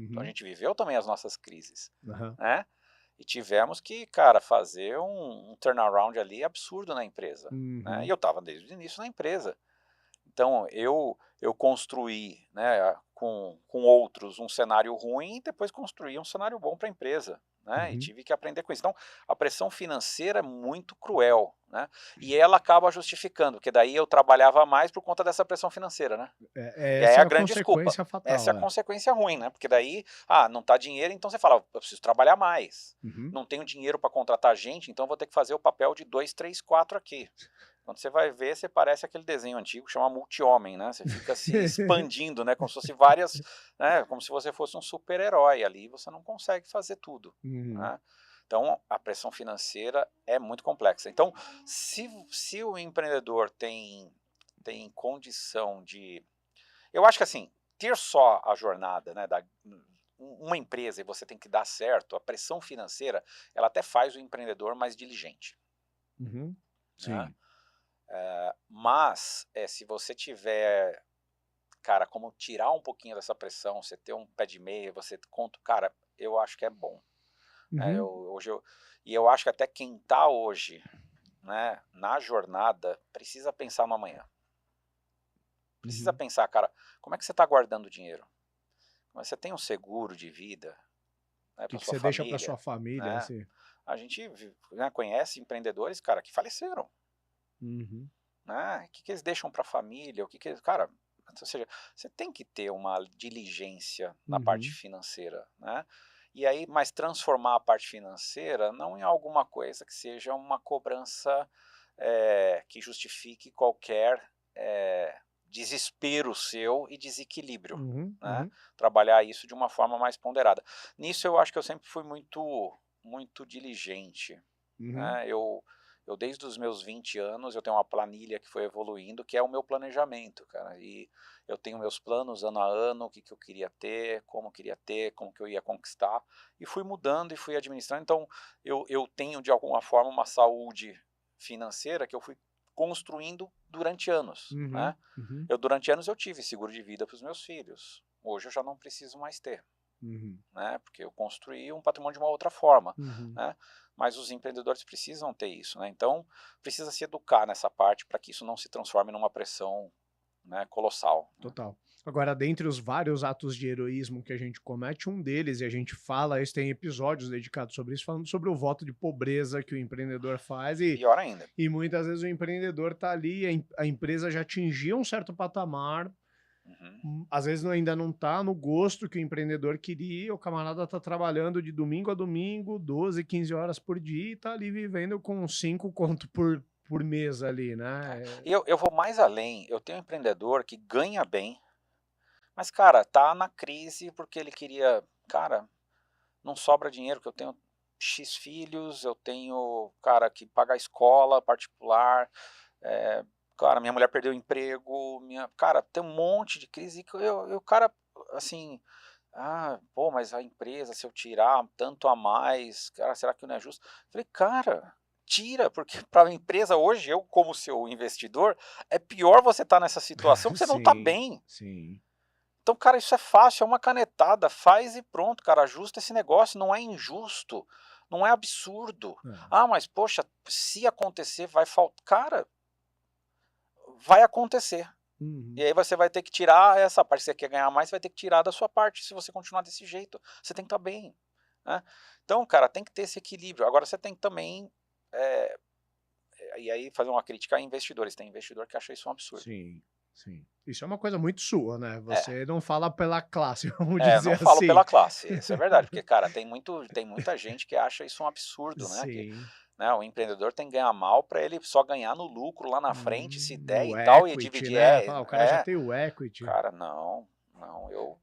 Então a Uhum. gente viveu também as nossas crises, Aham. né, e tivemos que, cara, fazer um turnaround ali absurdo na empresa, né, e Uhum. eu estava desde o início na empresa. Então eu construí, né, com outros um cenário ruim e depois construí um cenário bom para a empresa, né, e Uhum. tive que aprender com isso. Então, a pressão financeira é muito cruel, né, e ela acaba justificando, porque daí eu trabalhava mais por conta dessa pressão financeira, né. E aí é Essa a é a grande desculpa. consequência Essa é fatal. a É. consequência ruim, né, porque daí, não tá dinheiro, então você fala: "Eu preciso trabalhar mais, Uhum. não tenho dinheiro para contratar gente, então vou ter que fazer o papel de 2, 3, 4 aqui". Quando você vai ver, você parece aquele desenho antigo que chama Multi-Homem, né, você fica se expandindo, né, como se fosse várias, né, como se você fosse um super-herói ali, você não consegue fazer tudo, Uhum. né. Então, a pressão financeira é muito complexa. Então, se o empreendedor tem condição de... Eu acho que assim, ter só a jornada, né, uma empresa e você tem que dar certo, a pressão financeira, ela até faz o empreendedor mais diligente. Uhum. Né? Sim. Mas, se você tiver, cara, como tirar um pouquinho dessa pressão, você ter um pé de meia, você conta, cara, eu acho que é bom. Né? Uhum. E eu acho que até quem está hoje, né, na jornada precisa pensar no amanhã. Precisa Uhum. pensar, cara, como é que você está guardando dinheiro? Mas você tem um seguro de vida, né, O que para que sua você deixa para família, sua família, né? assim? A gente né, conhece empreendedores, cara, que faleceram, Uhum. né? O que eles deixam para a família? Cara, ou seja, você tem que ter uma diligência na parte Uhum. financeira, né? E aí, mas transformar a parte financeira não em alguma coisa que seja uma cobrança que justifique qualquer desespero seu e desequilíbrio, Uhum. né? Uhum. Trabalhar isso de uma forma mais ponderada. Nisso eu acho que eu sempre fui muito diligente, Uhum. né? Eu desde os meus 20 anos, eu tenho uma planilha que foi evoluindo, que é o meu planejamento, cara, e eu tenho meus planos ano a ano, o que eu queria ter, como que eu ia conquistar, e fui mudando e fui administrando, então eu tenho de alguma forma uma saúde financeira que eu fui construindo durante anos, Uhum. né? Uhum. Durante anos eu tive seguro de vida para os meus filhos, hoje eu já não preciso mais ter, Uhum. né? Porque eu construí um patrimônio de uma outra forma, Uhum. né? Mas os empreendedores precisam ter isso, né? Então precisa se educar nessa parte para que isso não se transforme numa pressão, né, colossal, né? Total. Agora, dentre os vários atos de heroísmo que a gente comete, um deles, e a gente fala isso, tem episódios dedicados sobre isso, falando sobre o voto de pobreza que o empreendedor faz, Pior ainda. e muitas vezes o empreendedor está ali, a empresa já atingiu um certo patamar, Uhum. às vezes ainda não está no gosto que o empreendedor queria, o camarada está trabalhando de domingo a domingo, 12, 15 horas por dia, e está ali vivendo com 5 conto por mês ali, né? Eu vou mais além, eu tenho um empreendedor que ganha bem, mas cara, tá na crise porque ele queria, cara, não sobra dinheiro, que eu tenho X filhos, eu tenho, cara, que pagar a escola particular, cara, minha mulher perdeu o emprego, cara, tem um monte de crise, e o cara, assim, pô, mas a empresa, se eu tirar tanto a mais, cara, será que não é justo? Falei, cara, tira, porque para a empresa hoje, eu como seu investidor, é pior você estar nessa situação, porque você não está Sim, bem. sim. Então, cara, isso é fácil, é uma canetada, faz e pronto, cara, ajusta esse negócio, não é injusto, não é absurdo. É. Mas poxa, se acontecer, vai faltar. Cara, vai acontecer. E Uhum. aí você vai ter que tirar essa parte, se você quer ganhar mais, você vai ter que tirar da sua parte, se você continuar desse jeito. Você tem que estar bem, né? Então, cara, tem que ter esse equilíbrio. Agora você tem que também, e aí fazer uma crítica a investidores. Tem investidor que acha isso um absurdo. Sim, sim. Isso é uma coisa muito sua, né, É, você não fala pela classe, vamos dizer não falo assim. pela classe, isso é verdade, porque, cara, tem muita gente que acha isso um absurdo, né? Que, Sim. né, o empreendedor tem que ganhar mal para ele só ganhar no lucro lá na frente, se der O e tal, e equity, dividir. né, fala: "O cara já tem o equity". Cara, não,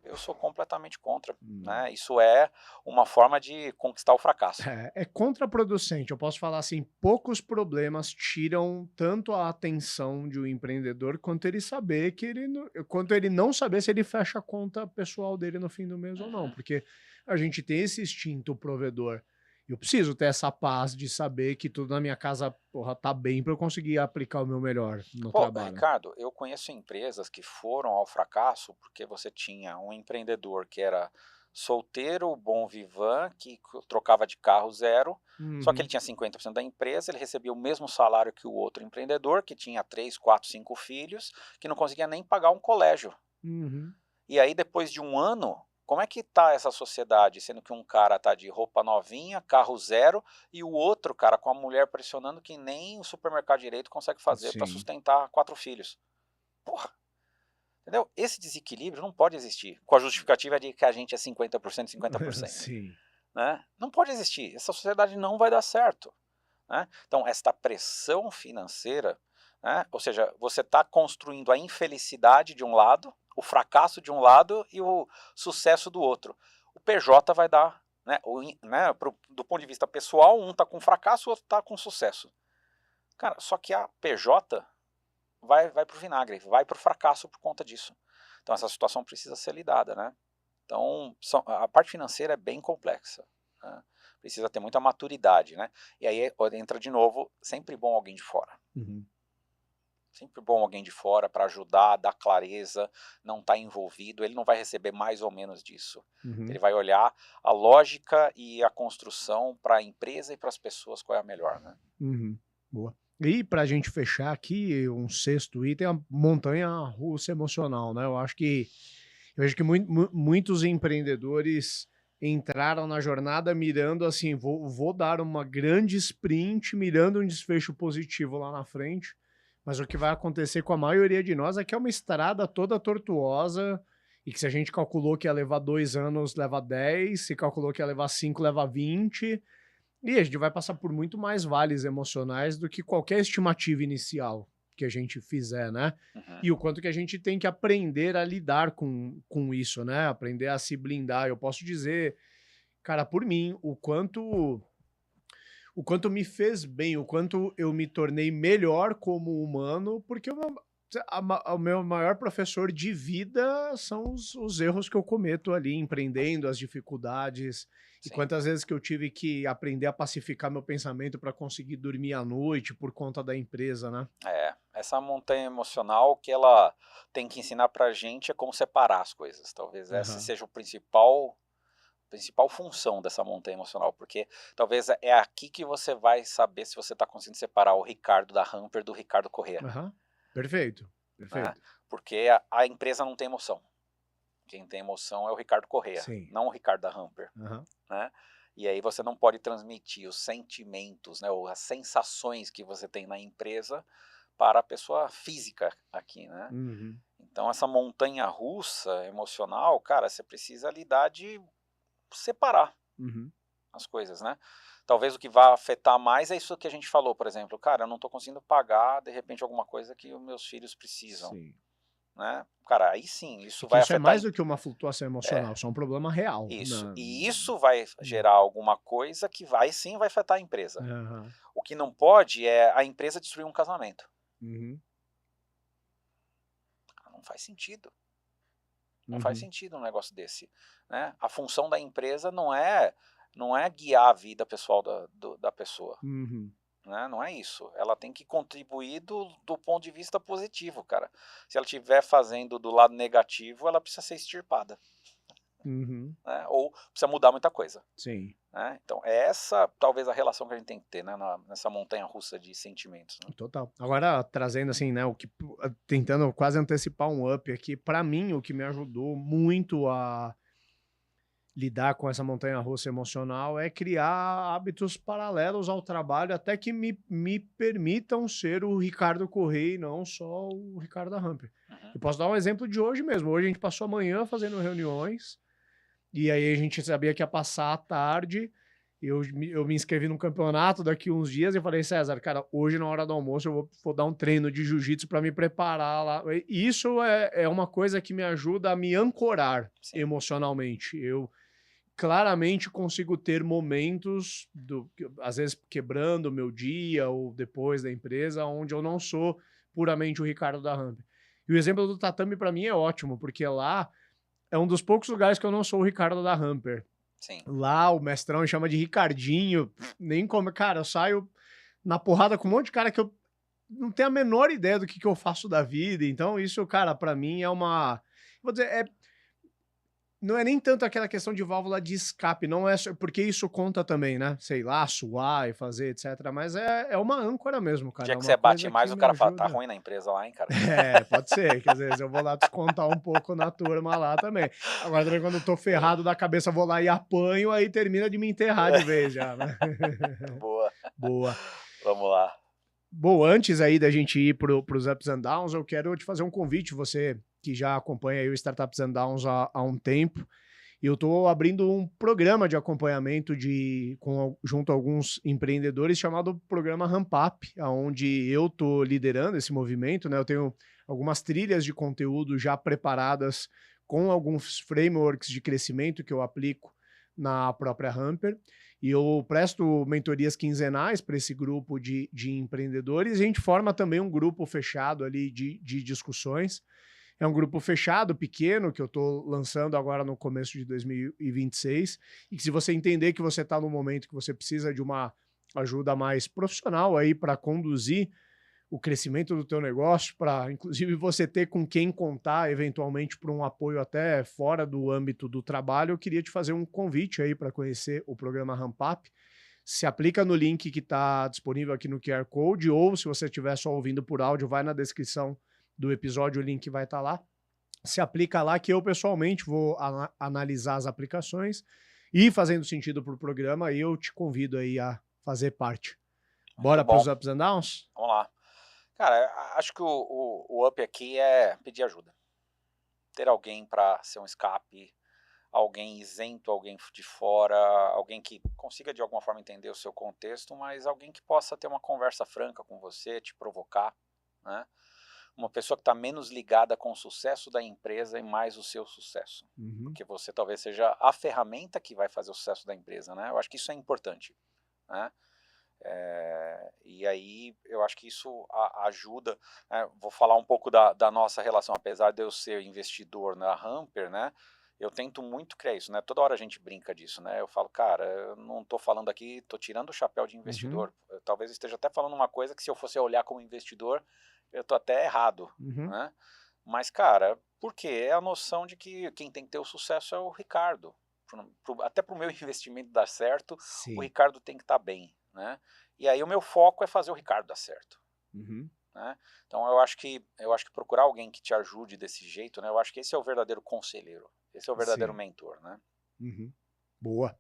eu sou completamente contra, Não. né, isso é uma forma de conquistar o fracasso. É contraproducente, eu posso falar assim, poucos problemas tiram tanto a atenção de um empreendedor quanto ele saber que ele não quanto ele não saber se ele fecha a conta pessoal dele no fim do mês ou não, Uhum. porque a gente tem esse instinto provedor. Eu preciso ter essa paz de saber que tudo na minha casa, porra, tá bem para eu conseguir aplicar o meu melhor no Pô, trabalho. Ricardo, eu conheço empresas que foram ao fracasso porque você tinha um empreendedor que era solteiro, bom vivan, que trocava de carro zero, só que ele Uhum, tinha 50% da empresa, ele recebia o mesmo salário que o outro empreendedor, que tinha 3, 4, 5 filhos, que não conseguia nem pagar um colégio. uhum. E aí, depois de um ano, como é que tá essa sociedade, sendo que um cara tá de roupa novinha, carro zero, e o outro cara com a mulher pressionando que nem o supermercado direito consegue fazer para Sim. sustentar 4 filhos? Porra, entendeu? Esse desequilíbrio não pode existir, com a justificativa de que a gente é 50%, 50%, Sim. né? Não pode existir, essa sociedade não vai dar certo, né? Então, esta pressão financeira, né, ou seja, você está construindo a infelicidade de um lado, o fracasso de um lado e o sucesso do outro. O PJ vai dar né? Do ponto de vista pessoal, um está com fracasso, o outro está com sucesso. Cara, só que a PJ vai para o vinagre, vai para o fracasso por conta disso. Então essa situação precisa ser lidada, né? Então a parte financeira é bem complexa, né? Precisa ter muita maturidade, né? E aí entra de novo, sempre bom alguém de fora. Uhum. Sempre bom alguém de fora para ajudar, dar clareza, não estar envolvido, ele não vai receber mais ou menos disso. Uhum. Ele vai olhar a lógica e a construção para a empresa e para as pessoas qual é a melhor, né? Uhum. Boa. E para a gente fechar aqui, um sexto item, a montanha-russa emocional, né? Eu acho que muitos empreendedores entraram na jornada mirando assim, vou dar uma grande sprint, mirando um desfecho positivo lá na frente, mas o que vai acontecer com a maioria de nós é que é uma estrada toda tortuosa e que se a gente calculou que ia levar 2 anos, leva 10, se calculou que ia levar 5, leva 20, e a gente vai passar por muito mais vales emocionais do que qualquer estimativa inicial que a gente fizer, né? Uhum. E o quanto que a gente tem que aprender a lidar com isso, né? Aprender a se blindar. Eu posso dizer, cara, por mim, o quanto me fez bem, o quanto eu me tornei melhor como humano, porque o meu maior professor de vida são os erros que eu cometo ali, empreendendo, as dificuldades, e Sim. quantas vezes que eu tive que aprender a pacificar meu pensamento para conseguir dormir à noite por conta da empresa, né? Essa montanha emocional que ela tem que ensinar pra gente é como separar as coisas. Talvez essa seja o principal função dessa montanha emocional, porque talvez é aqui que você vai saber se você está conseguindo separar o Ricardo da Hamper do Ricardo Corrêa, Perfeito, né? perfeito. Porque a empresa não tem emoção. Quem tem emoção é o Ricardo Corrêa, Sim. não o Ricardo da Hamper, né? E aí você não pode transmitir os sentimentos, né, ou as sensações que você tem na empresa para a pessoa física aqui, né? Uhum. Então essa montanha russa emocional, cara, você precisa lidar de separar as coisas, né? Talvez o que vai afetar mais é isso que a gente falou, por exemplo, cara, eu não estou conseguindo pagar, de repente, alguma coisa que os meus filhos precisam, Sim. né? Cara, aí sim, isso Que vai isso é afetar. mais do que uma flutuação emocional, isso é um problema real. Isso. E isso vai gerar alguma coisa que vai afetar a empresa. Aham. O que não pode é a empresa destruir um casamento. Não faz sentido. Não faz sentido um negócio desse, né? A função da empresa não é guiar a vida pessoal da pessoa, né? Não é isso. Ela tem que contribuir do ponto de vista positivo, cara. Se ela estiver fazendo do lado negativo, ela precisa ser extirpada, né? Ou precisa mudar muita coisa. Sim. Né? Então essa talvez a relação que a gente tem que ter, né, nessa montanha russa de sentimentos, né? Total. Agora, trazendo assim, né, tentando quase antecipar um up aqui, para mim, o que me ajudou muito a lidar com essa montanha-russa emocional é criar hábitos paralelos ao trabalho, até que me permitam ser o Ricardo Corrêa e não só o Ricardo da Hamper. Eu posso dar um exemplo de hoje mesmo. Hoje a gente passou a manhã fazendo reuniões, e aí a gente sabia que ia passar a tarde. Eu me inscrevi num campeonato daqui uns dias e falei, César, cara, hoje na hora do almoço eu vou dar um treino de jiu-jitsu para me preparar lá. Isso é uma coisa que me ajuda a me ancorar emocionalmente. Eu claramente consigo ter momentos, às vezes quebrando o meu dia ou depois da empresa, onde eu não sou puramente o Ricardo da Hamper. E o exemplo do tatame para mim é ótimo, porque lá é um dos poucos lugares que eu não sou o Ricardo da Hamper. Sim. Lá o mestrão me chama de Ricardinho, nem como, cara, eu saio na porrada com um monte de cara que eu não tenho a menor ideia do que eu faço da vida. Então isso, cara, para mim é uma, vou dizer, não é nem tanto aquela questão de válvula de escape, não é porque isso conta também, né? Sei lá, suar e fazer, etc. Mas é uma âncora mesmo, O cara. dia É que uma você bate coisa mais, que o me cara fala, tá ajuda. ruim na empresa lá, hein, cara? Pode ser, que às vezes eu vou lá descontar um pouco na turma lá também. Agora também quando eu tô ferrado da cabeça, vou lá e apanho, aí termina de me enterrar de vez já, né? Boa. Boa. Vamos lá. Bom, antes aí da gente ir pros Ups and Downs, eu quero te fazer um convite, você que já acompanha aí o Startups and Downs há um tempo. E eu estou abrindo um programa de acompanhamento junto a alguns empreendedores chamado Programa Ramp Up, onde eu estou liderando esse movimento, né? Eu tenho algumas trilhas de conteúdo já preparadas com alguns frameworks de crescimento que eu aplico na própria Hamper, e eu presto mentorias quinzenais para esse grupo de empreendedores, e a gente forma também um grupo fechado ali de discussões. É um grupo fechado, pequeno, que eu estou lançando agora no começo de 2026, e que se você entender que você está num momento que você precisa de uma ajuda mais profissional aí para conduzir o crescimento do teu negócio, para inclusive você ter com quem contar eventualmente para um apoio até fora do âmbito do trabalho, eu queria te fazer um convite aí para conhecer o programa Ramp Up. Se aplica no link que está disponível aqui no QR Code, ou se você estiver só ouvindo por áudio, vai na descrição do episódio, o link vai estar lá. Se aplica lá que eu pessoalmente vou analisar as aplicações e, fazendo sentido para o programa, eu te convido aí a fazer parte. Bora para os ups and downs? Vamos lá. Cara, acho que o up aqui é pedir ajuda. Ter alguém para ser um escape, alguém isento, alguém de fora, alguém que consiga de alguma forma entender o seu contexto, mas alguém que possa ter uma conversa franca com você, te provocar, né? Uma pessoa que está menos ligada com o sucesso da empresa e mais o seu sucesso. Porque você talvez seja a ferramenta que vai fazer o sucesso da empresa, né? Eu acho que isso é importante, né? E aí eu acho que isso ajuda, né? Vou falar um pouco da nossa relação, apesar de eu ser investidor na Hamper, né? Eu tento muito criar isso, né? Toda hora a gente brinca disso, né? Eu falo, cara, eu não estou falando aqui, estou tirando o chapéu de investidor. Eu talvez esteja até falando uma coisa que se eu fosse olhar como investidor, eu estou até errado, né? Mas, cara, por quê? É a noção de que quem tem que ter o sucesso é o Ricardo. Até para o meu investimento dar certo, Sim. o Ricardo tem que estar bem, né? E aí o meu foco é fazer o Ricardo dar certo. Né? Então eu acho que procurar alguém que te ajude desse jeito, né? Eu acho que esse é o verdadeiro conselheiro, esse é o verdadeiro mentor, né? Boa.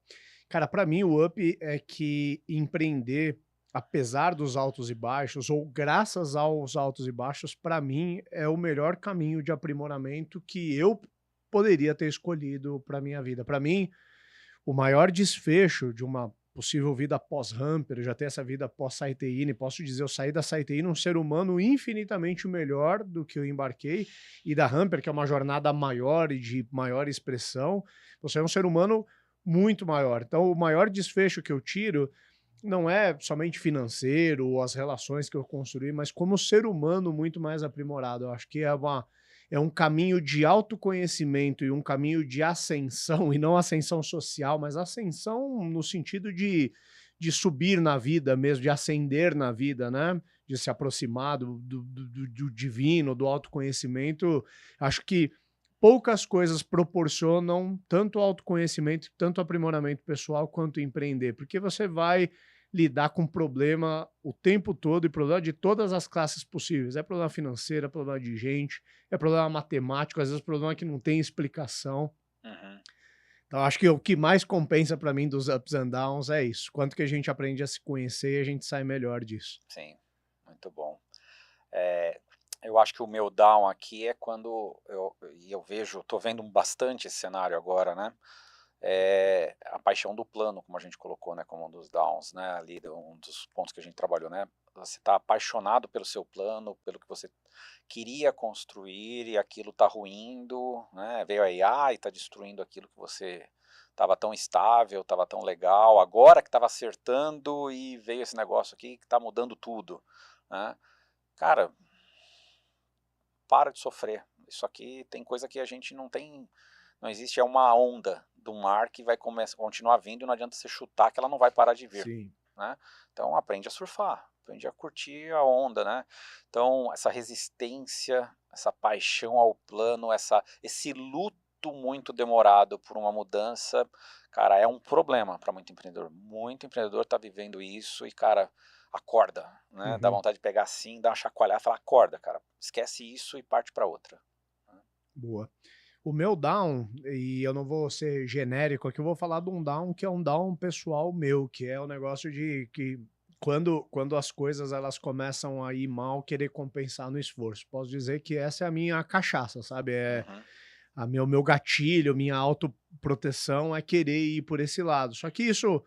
Cara, para mim o up é que empreender, apesar dos altos e baixos, ou graças aos altos e baixos, para mim é o melhor caminho de aprimoramento que eu poderia ter escolhido para minha vida. Para mim, o maior desfecho de uma possível vida pós-Hamper, eu já ter essa vida pós-Siteine, posso dizer, eu saí da Siteine um ser humano infinitamente melhor do que eu embarquei, e da Hamper, que é uma jornada maior e de maior expressão, você é um ser humano muito maior. Então, o maior desfecho que eu tiro não é somente financeiro ou as relações que eu construí, mas como ser humano muito mais aprimorado. Eu acho que é um caminho de autoconhecimento e um caminho de ascensão, e não ascensão social, mas ascensão no sentido de subir na vida mesmo, de ascender na vida, né? De se aproximar do divino, do autoconhecimento. Acho que poucas coisas proporcionam tanto autoconhecimento, tanto aprimoramento pessoal, quanto empreender, porque você vai lidar com problema o tempo todo, e problema de todas as classes possíveis. É problema financeiro, é problema de gente, é problema matemático, às vezes problema que não tem explicação. Então, acho que o que mais compensa para mim dos ups and downs é isso. Quanto que a gente aprende a se conhecer e a gente sai melhor disso. Sim, muito bom. Eu acho que o meu down aqui é quando eu vejo, estou vendo bastante esse cenário agora, né? A paixão do plano, como a gente colocou, né, como um dos downs, né, ali, um dos pontos que a gente trabalhou, né? Você está apaixonado pelo seu plano, pelo que você queria construir, e aquilo está ruindo, né? Veio a AI e está destruindo aquilo que você estava tão estável, estava tão legal, agora que estava acertando e veio esse negócio aqui que está mudando tudo, né? Cara, para de sofrer. Isso aqui tem coisa que a gente não tem, não existe, é uma onda do mar que vai continuar vindo, e não adianta você chutar que ela não vai parar de vir. Sim. Né? Então aprende a surfar, aprende a curtir a onda, né? Então essa resistência, essa paixão ao plano, esse luto muito demorado por uma mudança, cara, é um problema para muito empreendedor. Muito empreendedor está vivendo isso e, cara, acorda, né? Dá vontade de pegar assim, dar uma chacoalhada e falar, acorda, cara, esquece isso e parte para outra. Boa. O meu down, e eu não vou ser genérico aqui, eu vou falar de um down que é um down pessoal meu, que é o negócio de que quando as coisas elas começam a ir mal, querer compensar no esforço. Posso dizer que essa é a minha cachaça, sabe? O meu gatilho, minha autoproteção é querer ir por esse lado. Só que isso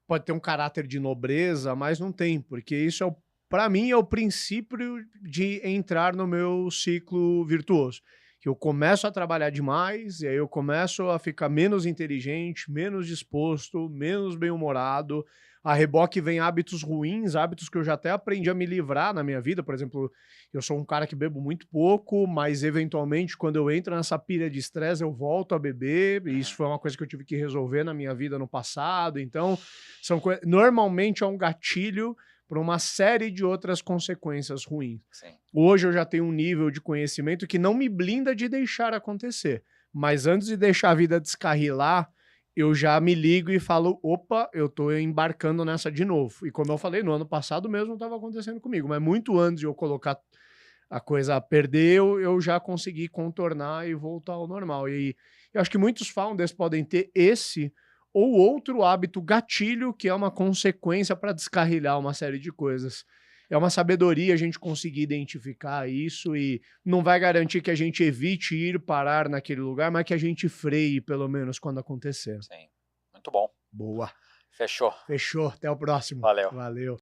pode ter um caráter de nobreza, mas não tem, porque isso para mim é o princípio de entrar no meu ciclo virtuoso, que eu começo a trabalhar demais, e aí eu começo a ficar menos inteligente, menos disposto, menos bem-humorado. A reboque vem hábitos ruins, hábitos que eu já até aprendi a me livrar na minha vida. Por exemplo, eu sou um cara que bebo muito pouco, mas eventualmente quando eu entro nessa pilha de estresse eu volto a beber, e isso Uhum. foi uma coisa que eu tive que resolver na minha vida no passado. Então, normalmente é um gatilho para uma série de outras consequências ruins. Sim. Hoje eu já tenho um nível de conhecimento que não me blinda de deixar acontecer, mas antes de deixar a vida descarrilar, eu já me ligo e falo: "Opa, eu tô embarcando nessa de novo". E como eu falei, no ano passado mesmo estava acontecendo comigo, mas muito antes de eu colocar a coisa a perder, eu já consegui contornar e voltar ao normal. E eu acho que muitos founders podem ter esse ou outro hábito gatilho, que é uma consequência para descarrilhar uma série de coisas. É uma sabedoria a gente conseguir identificar isso, e não vai garantir que a gente evite ir parar naquele lugar, mas que a gente freie, pelo menos, quando acontecer. Sim. Muito bom. Boa. Fechou. Fechou. Até o próximo. Valeu. Valeu.